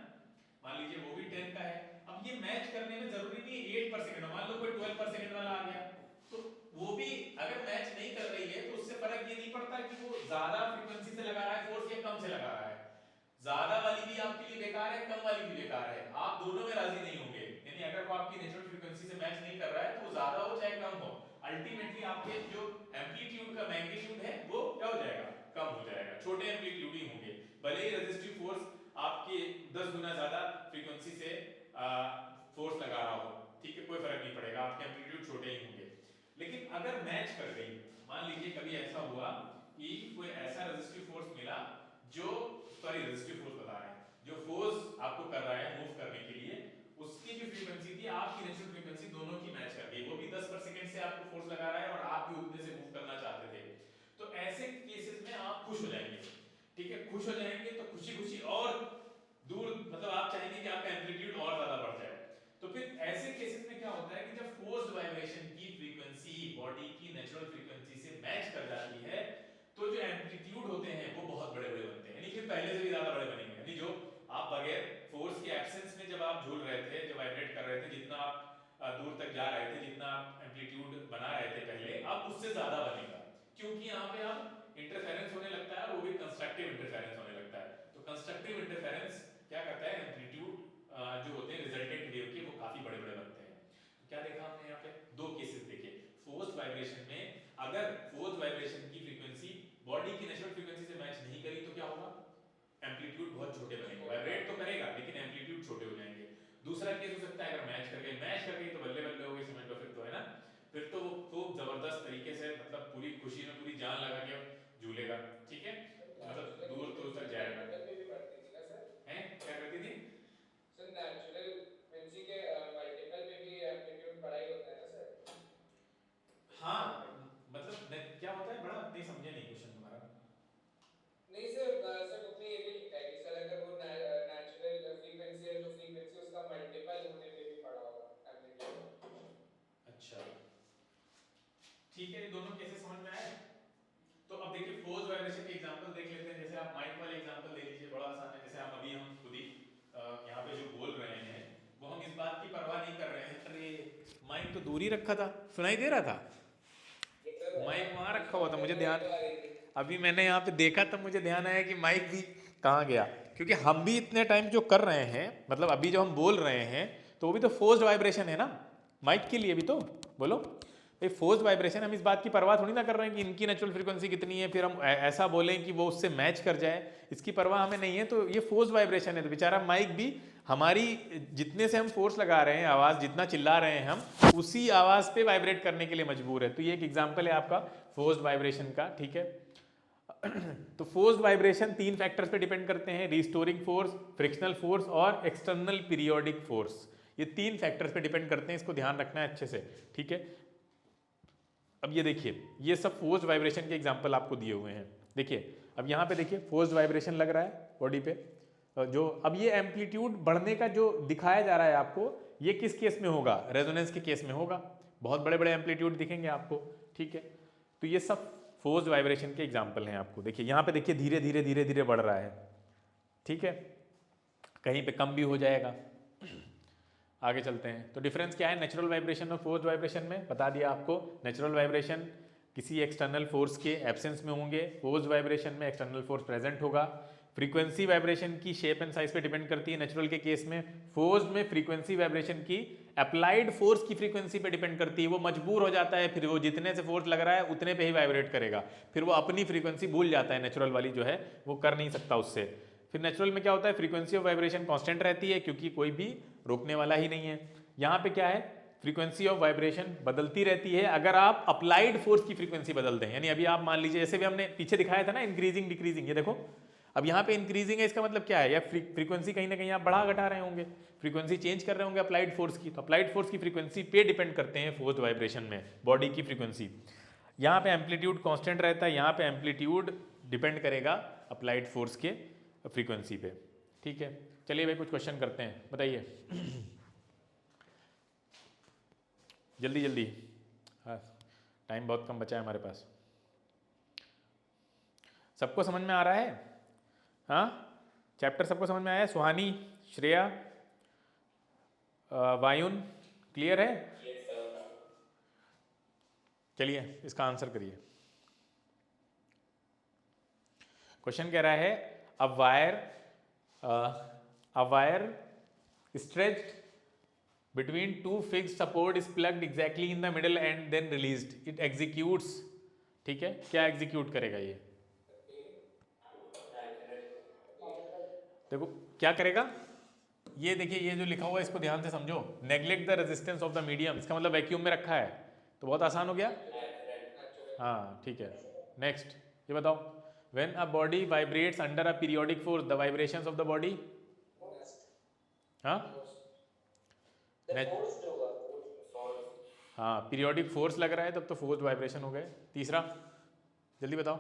मान लीजिए वो भी 10 का है, अब ये मैच करने में जरूरी नहीं 8 पर सेकंड, मान लो कोई 12 पर सेकंड वाला आ गया, तो वो भी अगर मैच नहीं कर रही है तो उससे फर्क ये नहीं पड़ता कि वो ज्यादा फ्रीक्वेंसी से लगा रहा है फोर्स या कम से लगा रहा है, ज्यादा वाली भी आपके लिए बेकार है, कम वाली भी बेकार है, आप दोनों में राजी नहीं होंगे, यानी अगर वो आपकी नेचुरल फ्रीक्वेंसी से मैच नहीं कर रहा है तो ज्यादा हो चाहे कम हो, अल्टीमेटली आपके जो एम्पलीट्यूड का मैग्नीट्यूड है वो क्या हो जाएगा, कम हो जाएगा, छोटे एम्पलीट्यूड ही होंगे, भले ही रेजिस्टिव फोर्स आपके 10 गुना ज्यादा फ्रीक्वेंसी से फोर्स लगा रहा हो, ठीक है, कोई फर्क नहीं पड़ेगा, आपके एम्पलीट्यूड छोटे ही होंगे। लेकिन अगर मैच कर गई, मान लीजिए कभी ऐसा हुआ कि कोई ऐसा रेजिस्टिव फोर्स मिला जो सॉरी रेजिस्टिव फोर्स बता रहे हैं, जो फोर्स आपको कर रहा है मूव करने के लिए, उसकी जो फ्रीक्वेंसी थी आपकी नेचुरल फ्रीक्वेंसी दोनों की मैच कर गई। वो भी 10 पर सेकंड से आपको फोर्स लगा रहा है और आप भी उतने से मूव करना चाहते थे। तो ऐसे केसेस में आप खुश हो जाएंगे, ठीक है, खुश हो जाएंगे तो खुशी खुशी और दूर, मतलब आप चाहेंगे कि आपका एम्पलीट्यूड और ज्यादा बढ़ जाए। तो फिर ऐसे केसेस में क्या होता है कि जब फोर्स्ड वाइब्रेशन की फ्रीक्वेंसी बॉडी की नेचुरल फ्रीक्वेंसी से मैच कर जाती है, तो जो एम्पलीट्यूड होते हैं वो बहुत बड़े बड़े बनते हैं, यानी फिर पहले से भी ज्यादा बड़े बनेंगे। यानी जो आप बगैर फोर्स के एब्सेंस में जब आप झूल रहे थे, जब वाइब्रेट कर रहे थे, जितना आप दूर तक जा रहे थे, जितना आप एम्पलीट्यूड बना रहे थे पहले, अब उससे ज्यादा बनेगा, क्योंकि यहाँ पे अब इंटरफेरेंस होने लगता है, वो भी कंस्ट्रक्टिव इंटरफेरेंस होने लगता है। तो कंस्ट्रक्टिव इंटरफेरेंस क्या करता है, एम्पलीट्यूड जो होते हैं रिजल्टेंट वेव के, वो काफी बड़े बड़े बनते हैं। तो क्या देखा हमने यहाँ पे, दो केसेस देखे। फोर्स्ड वाइब्रेशन में अगर फोर्स्ड वाइब्रेशन की फ्रीक्वेंसी बॉडी की नेचुरल फ्रीक्वेंसी से मैच नहीं करी तो क्या होगा, एम्पलीट्यूड बहुत छोटे बनेंगे, वाइब्रेट तो करेगा लेकिन एम्पलीट्यूड छोटे हो जाएंगे। दूसरा केस हो सकता है अगर मैच कर गई तो बल्ले बल्ले हो गई, समझ लो फिर तो, है ना, फिर तो वो खूब जबरदस्त तरीके से, मतलब पूरी खुशी में पूरी जान लगा के झूलेगा, ठीक है, मतलब दूर दूर तक जाएगा। मल्टीपल पे भी बढ़ती थी ना सर? हैं, क्या करती थी? सर नेचुरल फ्रीक्वेंसी के मल्टीपल पे भी एम्पलीट्यूड बढ़ा ही होता है ना सर? हाँ, मतलब क्या होता है, बड़ा नहीं समझे, नहीं क्वेश्चन तुम्हारा। नहीं सर, सर तुमने ये भी लिखा है कि सर अगर वो नेचुरल फ्रीक्वेंसी है, जो फ्रीक्वेंसी उसका मल्टीपल होने पे भी बढ़ा होगा एम्पलीट्यूड। अच्छा, ठीक है, ये दोनों केसेस समझ में आए। तो अब देखिए फोर्स वाइब्रेशन के एग्जांपल देख लेते हैं। जैसे आप माइक वाले एग्जांपल ले लीजिए, बड़ा आसान है। जैसे हम खुद ही यहाँ पे जो बोल रहे हैं, वो हम इस बात की परवाह नहीं कर रहे हैं, अरे माइक तो दूर ही रखा था, सुनाई दे रहा था, माइक वहां रखा हुआ था, मुझे ध्यान, अभी मैंने यहाँ पे देखा तब मुझे ध्यान आया कि माइक भी कहाँ गया। क्योंकि हम भी इतने टाइम जो कर रहे हैं, मतलब अभी जो हम बोल रहे हैं, तो वो भी तो फोर्स्ड वाइब्रेशन है ना, माइक के लिए भी तो, बोलो भाई, फोर्स्ड वाइब्रेशन। हम इस बात की परवाह थोड़ी ना कर रहे हैं कि इनकी नेचुरल फ्रीक्वेंसी कितनी है, फिर हम ऐसा बोलें कि वो उससे मैच कर जाए, इसकी परवाह हमें नहीं है। तो ये फोर्स्ड वाइब्रेशन है, तो बेचारा माइक भी हमारी, जितने से हम फोर्स लगा रहे हैं, आवाज़ जितना चिल्ला रहे हैं हम, उसी आवाज़ पे वाइब्रेट करने के लिए मजबूर है। तो ये एक एग्जाम्पल है आपका फोर्स्ड वाइब्रेशन का, ठीक है। तो फोर्स्ड वाइब्रेशन 3 फैक्टर्स पे डिपेंड करते हैं, रिस्टोरिंग फोर्स, फ्रिक्शनल फोर्स और एक्सटर्नल पीरियोडिक फोर्स। ये 3 फैक्टर्स पे डिपेंड करते हैं, इसको ध्यान रखना है अच्छे से, ठीक है। अब ये देखिए, ये सब फोर्स्ड वाइब्रेशन के एग्जांपल आपको दिए हुए हैं। देखिए अब यहाँ पे देखिए फोर्स्ड वाइब्रेशन लग रहा है बॉडी पे, जो अब ये एम्पलीट्यूड बढ़ने का जो दिखाया जा रहा है आपको, ये किस केस में होगा, रेजोनेंस के केस में होगा, बहुत बड़े बड़े एम्पलीट्यूड दिखेंगे आपको, ठीक है। तो ये सब फोर्स्ड वाइब्रेशन के एग्जाम्पल हैं आपको। देखिए यहाँ पे देखिए धीरे धीरे धीरे धीरे बढ़ रहा है, ठीक है, कहीं पे कम भी हो जाएगा। आगे चलते हैं, तो डिफरेंस क्या है नेचुरल वाइब्रेशन और फोर्स्ड वाइब्रेशन में, बता दिया आपको। नेचुरल वाइब्रेशन किसी एक्सटर्नल फोर्स के एब्सेंस में होंगे, फोर्स्ड वाइब्रेशन में एक्सटर्नल फोर्स प्रेजेंट होगा। फ्रीक्वेंसी वाइब्रेशन की शेप एंड साइज पे डिपेंड करती है नेचुरल के केस में, फोर्स्ड में फ्रीक्वेंसी वाइब्रेशन की अप्लाइड फोर्स की फ्रीक्वेंसी पे डिपेंड करती है। वो मजबूर हो जाता है, फिर वो जितने से फोर्स लग रहा है उतने पे ही वाइब्रेट करेगा, फिर वो अपनी फ्रीक्वेंसी भूल जाता है, नेचुरल वाली जो है वो कर नहीं सकता उससे। फिर नेचुरल में क्या होता है, फ्रीक्वेंसी ऑफ वाइब्रेशन कांस्टेंट रहती है, क्योंकि कोई भी रोकने वाला ही नहीं है। यहाँ पे क्या है, फ्रीक्वेंसी ऑफ वाइब्रेशन बदलती रहती है अगर आप अप्लाइड फोर्स की फ्रीक्वेंसी बदल दें। यानी अभी आप मान लीजिए, जैसे भी हमने पीछे दिखाया था ना, इंक्रीजिंग डिक्रीजिंग, ये देखो अब यहाँ पे इंक्रीजिंग है, इसका मतलब क्या है, या फ्रीक्वेंसी कहीं ना कहीं आप बढ़ा घटा रहे होंगे, फ्रीक्वेंसी चेंज कर रहे होंगे अप्लाइड फोर्स की। तो अप्लाइड फोर्स की फ्रीक्वेंसी पे डिपेंड करते हैं फोर्स्ड वाइब्रेशन में बॉडी की फ्रीक्वेंसी। यहाँ पे एम्पलीट्यूड कांस्टेंट रहता है, यहाँ पे एम्पलीट्यूड डिपेंड करेगा अप्लाइड फोर्स के फ्रीक्वेंसी पे, ठीक है। चलिए भाई कुछ क्वेश्चन करते हैं, बताइए जल्दी जल्दी, हाँ टाइम बहुत कम बचा है हमारे पास। सबको समझ में आ रहा है? हाँ चैप्टर सबको समझ में आया है? सुहानी, श्रेया, वायुन, क्लियर है? चलिए इसका आंसर करिए। क्वेश्चन कह रहा है a wire stretched between two fixed support is plugged exactly in the middle and then released. It executes, ठीक है, क्या एग्जीक्यूट करेगा ये? देखो क्या करेगा, ये देखिए, ये जो लिखा हुआ है इसको ध्यान से समझो, neglect the resistance of the medium, इसका मतलब वैक्यूम में रखा है, तो बहुत आसान हो गया। हाँ ठीक है, नेक्स्ट ये बताओ, when a body vibrates under a periodic force the vibrations of the body, हाँ हाँ पीरियोडिक फोर्स लग रहा है तब तो फोर्स वाइब्रेशन हो गए। तीसरा जल्दी बताओ।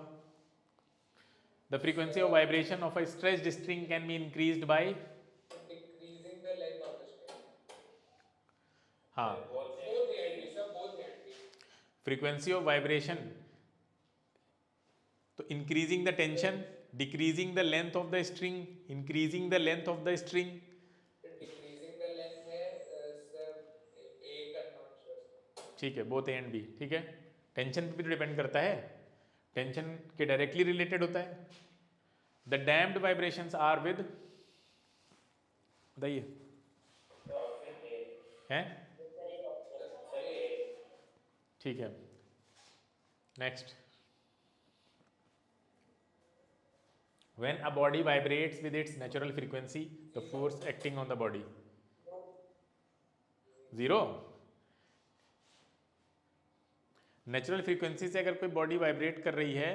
The frequency of vibration of a stretched string can be increased by, decreasing the length of the string. हाँ Both AND sir, both AND. Frequency of vibration, तो increasing the tension, decreasing the length of the string, increasing the length of the string, Decreasing the length है sir, A का not sure. ठीक है both A and B, ठीक है। Tension पे भी तो डिपेंड करता है, टेंशन के डायरेक्टली रिलेटेड होता है। The damped vibrations are with, बताइए हैं, ठीक है। Next, when a body vibrates with its natural frequency the force acting on the body, zero. Natural frequency से अगर कोई बॉडी वाइब्रेट कर रही है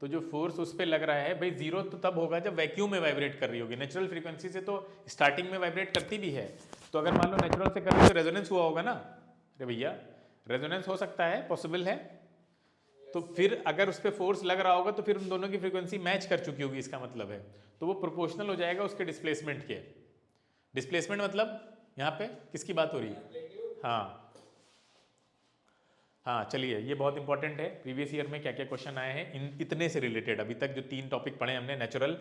तो जो फोर्स उस पर लग रहा है भाई जीरो तो तब होगा जब वैक्यूम में वाइब्रेट कर रही होगी। नेचुरल फ्रीक्वेंसी से तो स्टार्टिंग में वाइब्रेट करती भी है, तो अगर मान लो नेचुरल से कर रही है तो रेजोनेंस हुआ होगा ना, अरे भैया रेजोनेंस हो सकता है, पॉसिबल है। तो फिर अगर उस पर फोर्स लग रहा होगा तो फिर उन दोनों की फ्रीक्वेंसी मैच कर चुकी होगी, इसका मतलब है तो वो प्रोपोर्शनल हो जाएगा उसके डिस्प्लेसमेंट के। डिस्प्लेसमेंट मतलब यहाँ पे किसकी बात हो रही है, हाँ हाँ चलिए ये बहुत इंपॉर्टेंट है। प्रीवियस ईयर में क्या क्या क्वेश्चन आए हैं इन इतने से रिलेटेड, अभी तक जो 3 टॉपिक पढ़े हमने, नेचुरल,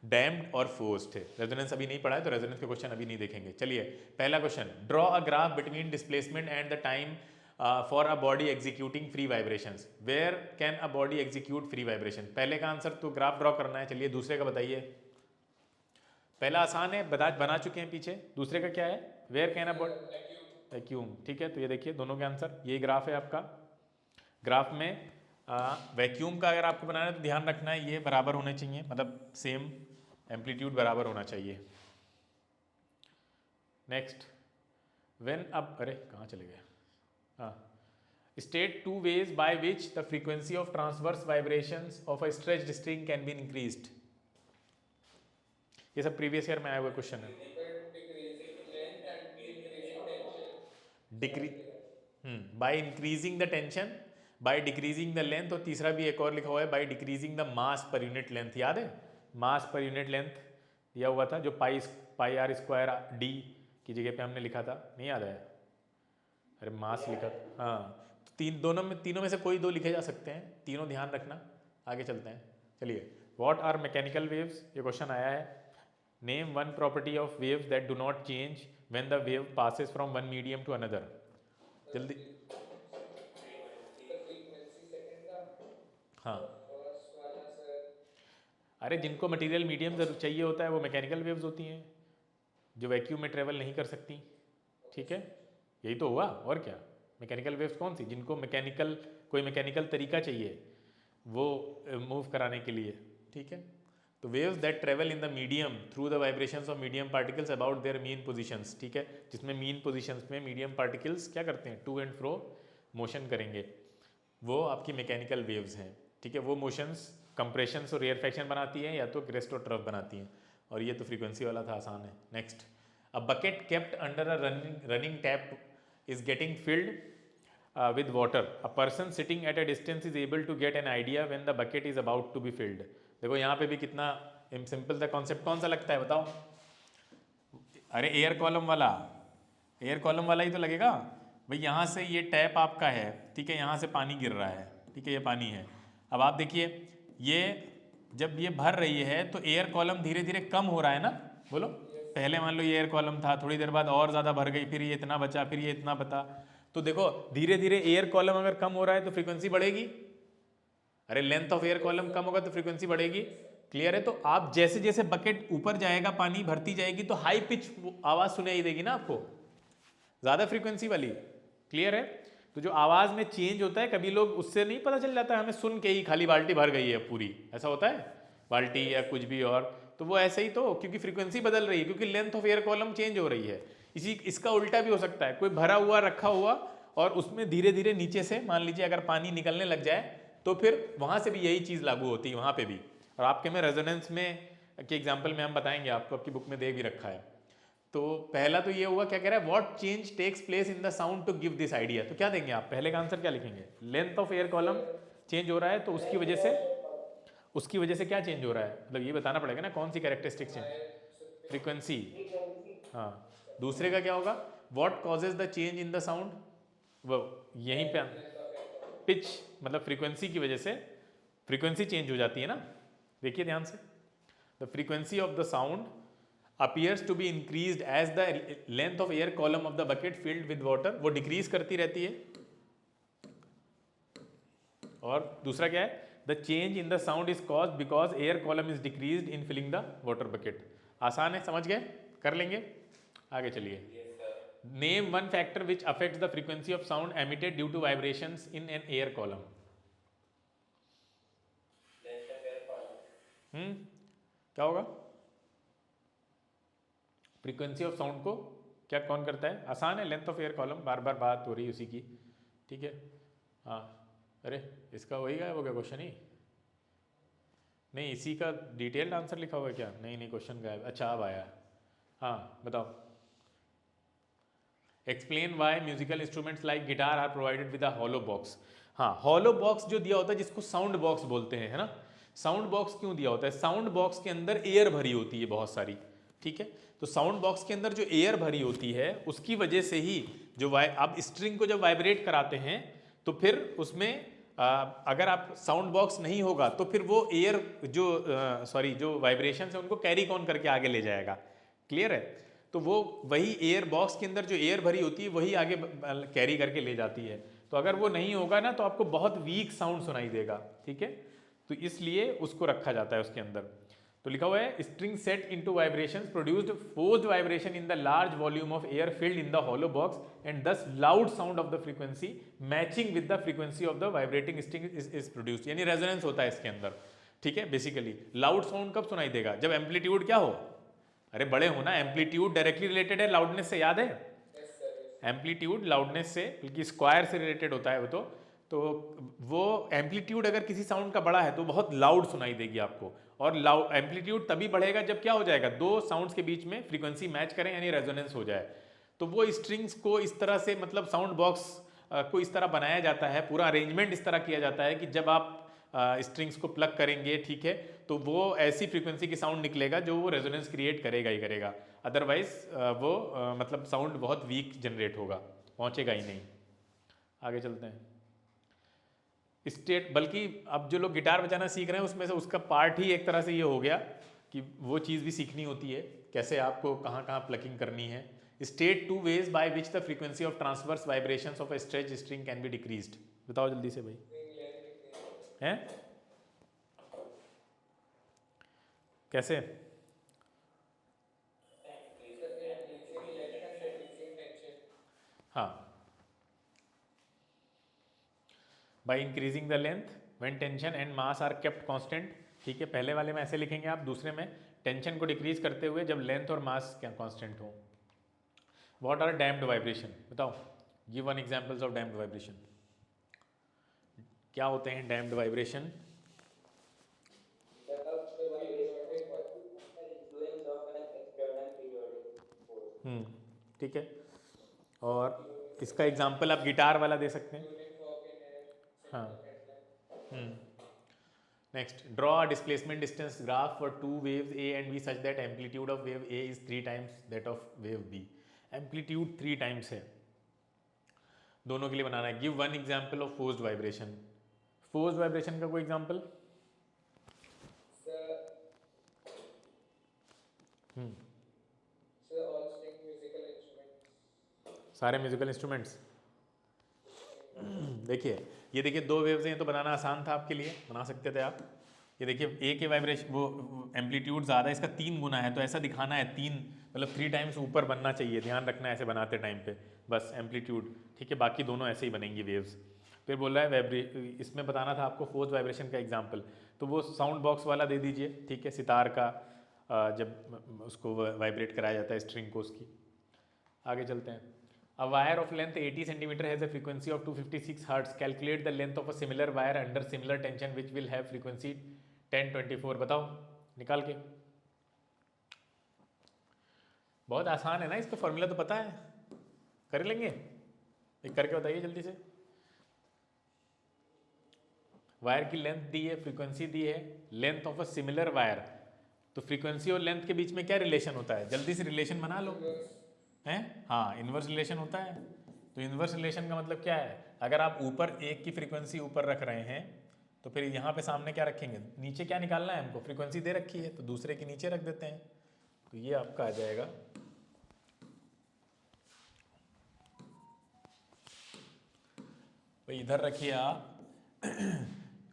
डैम्ड और फोर्स्ड थे। रेजोनेंस अभी नहीं पढ़ा है तो रेजोनेंस के क्वेश्चन अभी नहीं देखेंगे। चलिए पहला question, draw a graph between displacement and the time for a body executing free vibrations, where can a body execute free vibration. पहले का आंसर तो ग्राफ ड्रॉ करना है, चलिए दूसरे का बताइए। पहला आसान है, बना चुके हैं पीछे, दूसरे का क्या है, where can a body, vacuum, ठीक है। तो ये देखिए दोनों के आंसर, ये ग्राफ है आपका। ग्राफ में वैक्यूम का अगर आपको बनाना है तो ध्यान रखना है ये बराबर होने चाहिए, मतलब सेम एम्पलीट्यूड बराबर होना चाहिए। नेक्स्ट, व्हेन अब, अरे कहाँ चले गए, हाँ, state 2 ways by which the frequency of transverse vibrations of a stretched string can be increased। ये सब प्रीवियस ईयर में आया हुआ क्वेश्चन है। Bye increasing the tension, by decreasing the length, और तीसरा भी एक और लिखा हुआ है by decreasing the mass per unit length. याद है मास पर यूनिट लेंथ दिया हुआ था जो पाई आर स्क्वायर डी की जगह पे हमने लिखा था, नहीं याद आया, अरे मास लिखा था, हाँ। तो तीनों में से कोई 2 लिखे जा सकते हैं, तीनों ध्यान रखना। आगे चलते हैं, चलिए। व्हाट आर मैकेनिकल वेव्स, ये क्वेश्चन आया है। Name one property of waves that do not change when the wave passes from one medium to another, जल्दी, हाँ। अरे जिनको मटेरियल मीडियम चाहिए होता है वो मैकेनिकल वेव्स होती हैं जो वैक्यूम में ट्रेवल नहीं कर सकती, ठीक है। यही तो हुआ, और क्या। मैकेनिकल वेव्स कौन सी, जिनको कोई मैकेनिकल तरीका चाहिए वो मूव कराने के लिए, ठीक है। तो waves that travel in the medium through the vibrations of medium particles about their mean positions, ठीक है, जिसमें मीन पोजीशंस में मीडियम पार्टिकल्स क्या करते हैं, टू एंड फ्रो मोशन करेंगे, वो आपकी मैकेनिकल वेव्स हैं, ठीक है। वो मोशंस कंप्रेशंस और रेयरफैक्शन बनाती है या तो क्रेस्ट और ट्रफ बनाती हैं, और ये तो फ्रीक्वेंसी वाला था, आसान है। Next, a bucket kept under a running tap is getting filled with water. A person sitting at a distance is able to get an idea when the bucket is about to be filled. देखो यहाँ पे भी कितना simple था concept, कौन सा लगता है बताओ, अरे एयर कॉलम वाला ही तो लगेगा भाई। यहाँ से ये टैप आपका है, ठीक है, यहाँ से पानी गिर रहा है, ठीक है, ये पानी है। अब आप देखिए ये जब ये भर रही है तो एयर कॉलम धीरे धीरे कम हो रहा है ना, बोलो। पहले मान लो ये एयर कॉलम था, थोड़ी देर बाद और ज़्यादा भर गई, फिर ये इतना बचा, फिर ये इतना बचा, तो देखो धीरे धीरे एयर कॉलम अगर कम हो रहा है तो फ्रीक्वेंसी बढ़ेगी। अरे लेंथ ऑफ एयर कॉलम कम होगा तो फ्रीक्वेंसी बढ़ेगी, क्लियर है। तो आप जैसे जैसे बकेट ऊपर जाएगा, पानी भरती जाएगी, तो हाई पिच आवाज़ सुनाई देगी ना आपको, ज़्यादा फ्रीक्वेंसी वाली, क्लियर है। तो जो आवाज़ में चेंज होता है, कभी लोग उससे नहीं पता चल जाता है हमें सुन के ही खाली बाल्टी भर गई है पूरी, ऐसा होता है, बाल्टी या कुछ भी और, तो वो ऐसे ही तो, क्योंकि फ्रीक्वेंसी बदल रही है, क्योंकि length of air column change हो रही है। इसका उल्टा भी हो सकता है, कोई भरा हुआ रखा हुआ और उसमें धीरे धीरे नीचे से मान लीजिए अगर पानी निकलने लग जाए तो फिर वहाँ से भी यही चीज़ लागू होती है, वहाँ पे भी और आपके में रेजोनेंस में के एग्जांपल में हम बताएंगे आपको, आपकी बुक में दे भी रखा है। तो पहला तो ये हुआ, क्या कह रहा है, what change takes place in the sound to give this idea. तो क्या देंगे आप, पहले का आंसर क्या लिखेंगे, length of air column change हो रहा है, तो उसकी वजह से क्या चेंज हो रहा है, मतलब ये बताना पड़ेगा ना कौन सी कैरेक्टरिस्टिक चेंज, फ्रीक्वेंसी। हाँ, दूसरे का क्या होगा, what causes the change in the sound, वो यहीं पे पिच, मतलब फ्रीक्वेंसी की वजह से फ्रीक्वेंसी चेंज हो जाती है ना। देखिए ध्यान से, the frequency of the sound appears to be increased as the length of air column of the bucket filled with water, वो डिक्रीज करती रहती है। और दूसरा क्या है, the change in the sound is caused because air column is decreased in filling the water bucket. आसान है, समझ गए, कर लेंगे, आगे चलिए। Name one factor which affects the frequency of sound emitted due to vibrations in an air column. क्या होगा, फ्रीक्वेंसी ऑफ साउंड को क्या कौन करता है, आसान है, लेंथ ऑफ एयर कॉलम, बार बार बात हो रही है उसी की, ठीक है। हाँ, अरे इसका वही गायब हो गया क्वेश्चन ही, नहीं इसी का डिटेल्ड आंसर लिखा हुआ है क्या, नहीं नहीं क्वेश्चन गायब, अच्छा अब आया। हाँ बताओ, explain why musical instruments like guitar are provided with a hollow box. हाँ, हॉलो बॉक्स जो दिया होता है जिसको साउंड बॉक्स बोलते हैं, है ना। साउंड बॉक्स क्यों दिया होता है, साउंड बॉक्स के अंदर एयर भरी होती है बहुत सारी, ठीक है। तो साउंड बॉक्स के अंदर जो एयर भरी होती है उसकी वजह से ही जो आप स्ट्रिंग को जब वाइब्रेट कराते हैं तो फिर उसमें अगर आप साउंड बॉक्स नहीं होगा तो फिर वो एयर जो जो वाइब्रेशन है उनको कैरी कौन करके आगे ले जाएगा, क्लियर है। तो वो वही एयर बॉक्स के अंदर जो एयर भरी होती है वही आगे कैरी करके ले जाती है। तो अगर वो नहीं होगा ना तो आपको बहुत वीक साउंड सुनाई देगा, ठीक है। तो इसलिए उसको रखा जाता है उसके अंदर। तो लिखा हुआ है string set into vibrations produced forced vibration in the large volume of air filled in the hollow box and this loud sound of the frequency matching with the frequency of the vibrating string is produced, यानी resonance होता है इसके अंदर, ठीक है। Basically loud sound कब सुनाई देगा, जब एम्पलीट्यूड क्या हो, अरे बड़े होना, एम्पलीट्यूड डायरेक्टली रिलेटेड है लाउडनेस से, याद है, एम्पलीट्यूड लाउडनेस से बल्कि स्क्वायर से रिलेटेड होता है वो। तो वो एम्पलीट्यूड अगर किसी साउंड का बड़ा है तो बहुत लाउड सुनाई देगी आपको, और लाउड एम्पलीट्यूड तभी बढ़ेगा जब क्या हो जाएगा, दो साउंड्स के बीच में फ्रीक्वेंसी मैच करें यानी रेजोनेंस हो जाए। तो वो स्ट्रिंग्स को इस तरह से, मतलब साउंड बॉक्स को इस तरह बनाया जाता है, पूरा अरेंजमेंट इस तरह किया जाता है कि जब आप स्ट्रिंग्स को प्लग करेंगे, ठीक है, तो वो ऐसी फ्रीक्वेंसी की साउंड निकलेगा जो वो रेजोनेंस क्रिएट करेगा ही करेगा, अदरवाइज वो मतलब साउंड बहुत वीक जनरेट होगा, पहुंचेगा ही नहीं। आगे चलते हैं। स्टेट, बल्कि अब जो लोग गिटार बजाना सीख रहे हैं उसमें से उसका पार्ट ही एक तरह से ये हो गया कि वो चीज़ भी सीखनी होती है, कैसे आपको कहाँ कहाँ प्लकिंग करनी है। State two ways by which the frequency of transverse vibrations of a stretch string can be decreased. बताओ जल्दी से भाई, हैं कैसे, हाँ, by increasing the length when tension and mass are kept constant, ठीक है। पहले वाले में ऐसे लिखेंगे आप, दूसरे में टेंशन को डिक्रीज करते हुए जब लेंथ और मास क्या कांस्टेंट हो। व्हाट आर डैम्प्ड वाइब्रेशन, बताओ, give one examples of damped vibration. क्या होते हैं डैम्प्ड वाइब्रेशन, ठीक है। और इसका एग्जांपल आप गिटार वाला दे सकते हैं, हाँ। Next, draw a displacement distance graph for two waves A and B such that amplitude of wave A is 3 times that of wave B. Amplitude 3 times है, दोनों के लिए बनाना है। Give one example of forced vibration. Forced vibration का कोई example, सारे musical instruments. देखिए ये देखिए, दो वेव्स हैं तो बनाना आसान था आपके लिए, बना सकते थे आप। ये देखिए ए के वाइब्रेशन वो एम्पलीट्यूड ज़्यादा है, इसका 3 गुना है, तो ऐसा दिखाना है 3 मतलब 3 टाइम्स ऊपर बनना चाहिए, ध्यान रखना है ऐसे बनाते टाइम पे, बस एम्पलीट्यूड, ठीक है। बाकी दोनों ऐसे ही बनेंगी वेव्स। फिर बोल रहा है इसमें बताना था आपको फोर्स्ड वाइब्रेशन का एग्जाम्पल, तो वो साउंड बॉक्स वाला दे दीजिए, ठीक है, सितार का जब उसको वाइब्रेट कराया जाता है स्ट्रिंग को उसकी। आगे चलते हैं। A wire of length 80 cm has a frequency of 256 Hz. Calculate the length of a similar wire under similar tension which will have frequency 10 24 बताओ निकाल के। बहुत आसान है ना, इसका फॉर्मूला तो पता है, कर लेंगे। एक करके बताइए जल्दी से। वायर की लेंथ दी है, फ्रीक्वेंसी दी है, length of a similar wire, तो फ्रीक्वेंसी और लेंथ के बीच में क्या रिलेशन होता है, जल्दी से रिलेशन बना लो। हैं, हाँ इन्वर्स रिलेशन होता है। तो इन्वर्स रिलेशन का मतलब क्या है, अगर आप ऊपर एक की फ्रीक्वेंसी ऊपर रख रहे हैं तो फिर यहाँ पे सामने क्या रखेंगे, नीचे क्या निकालना है हमको, फ्रीक्वेंसी दे रखी है तो दूसरे के नीचे रख देते हैं। तो ये आपका आ जाएगा भाई, इधर रखिए आप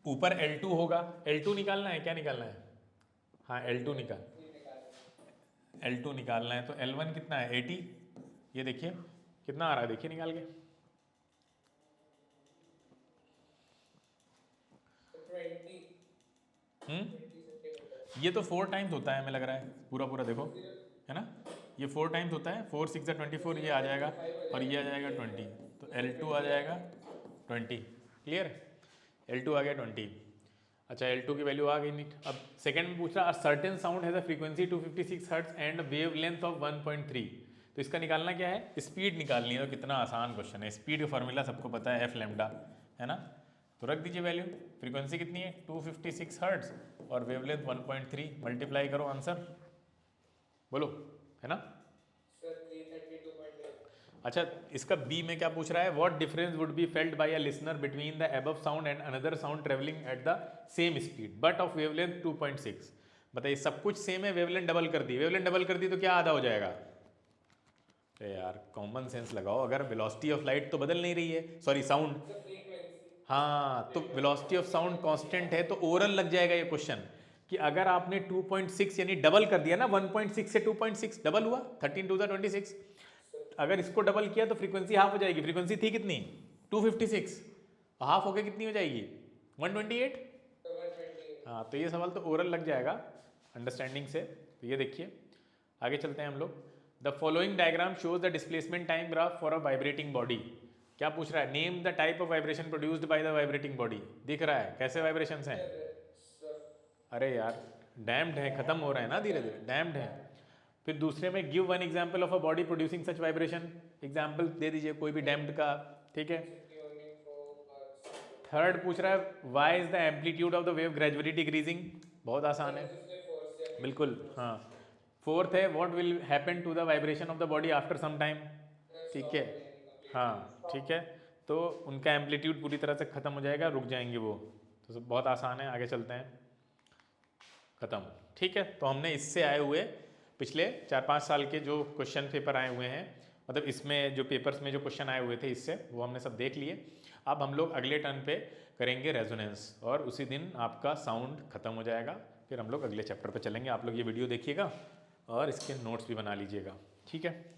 ऊपर L2 होगा, L2 निकालना है, क्या निकालना है, हाँ L2 निकालना है। तो L1 कितना है 80, ये देखिए कितना आ रहा है, देखिए निकाल के 20। ये तो 4 टाइम्स होता है हमें लग रहा है, पूरा पूरा देखो है ना, ये 4 टाइम्स होता है, 4 6 24, ये आ जाएगा और ये आ जाएगा 20, तो L2 आ जाएगा 20। क्लियर, L2 आ गया 20। अच्छा L2 की वैल्यू आ गई नहीं। अब सेकंड में पूछ रहा certain sound has a frequency 256 hertz and wave length of 1.3, तो इसका निकालना क्या है, स्पीड निकालनी है। तो कितना आसान क्वेश्चन है, स्पीड का फॉर्मूला सबको पता है, एफ लैम्डा है ना। तो रख दीजिए वैल्यू, फ्रीक्वेंसी कितनी है 256 हर्ट्ज और वेवलेंथ 1.3, मल्टीप्लाई करो आंसर बोलो, है ना। अच्छा इसका बी में क्या पूछ रहा है, what difference would be felt by a listener between the above sound and another sound travelling at the same speed but of wavelength 2.6। बताइए सब कुछ सेम है, वेवलेंथ डबल कर दी, वेवलेंथ डबल कर दी तो क्या आधा हो जाएगा। अरे यार कॉमन सेंस लगाओ, अगर वेलोसिटी ऑफ लाइट तो बदल नहीं रही है, सॉरी साउंड, हाँ तो वेलोसिटी ऑफ साउंड कांस्टेंट है, तो ओरल लग जाएगा ये क्वेश्चन कि अगर आपने 2.6 यानी डबल कर दिया ना, 1.6 से 2.6 डबल हुआ, 13 2 26, अगर इसको डबल किया तो फ्रीक्वेंसी हाफ हो जाएगी। फ्रीक्वेंसी थी कितनी 256, हाफ होके कितनी हो जाएगी 128। हाँ तो ये सवाल तो ओरल लग जाएगा अंडरस्टैंडिंग से। तो ये देखिए आगे चलते हैं हम लोग। The following diagram shows the displacement time graph for a vibrating body. क्या पूछ रहा है, name the type of vibration produced by the vibrating body. दिख रहा है कैसे वाइब्रेशंस हैं, अरे यार डैम्ड है, खत्म हो रहे हैं ना धीरे धीरे, डैम्ड है। फिर दूसरे में give one example of a body producing such vibration, example दे दीजिए कोई भी डैम्ड का, ठीक है। थर्ड पूछ रहा है why is the amplitude of the wave gradually decreasing, बहुत आसान है बिल्कुल, हाँ। फोर्थ है what will happen to the vibration of the body after some time, ठीक है, हाँ ठीक है। तो उनका एम्पलीट्यूड पूरी तरह से खत्म हो जाएगा, रुक जाएंगे वो, तो बहुत आसान है। आगे चलते हैं, खत्म, ठीक है। तो हमने इससे आए हुए पिछले 4-5 साल के जो क्वेश्चन पेपर आए हुए हैं, मतलब इसमें जो पेपर्स में जो क्वेश्चन आए हुए थे इससे, वो हमने सब देख लिए। अब हम लोग अगले टर्न पे करेंगे रेजोनेंस और उसी दिन आपका साउंड खत्म हो जाएगा। फिर हम लोग अगले चैप्टर पे चलेंगे। आप लोग ये वीडियो देखिएगा और इसके नोट्स भी बना लीजिएगा, ठीक है।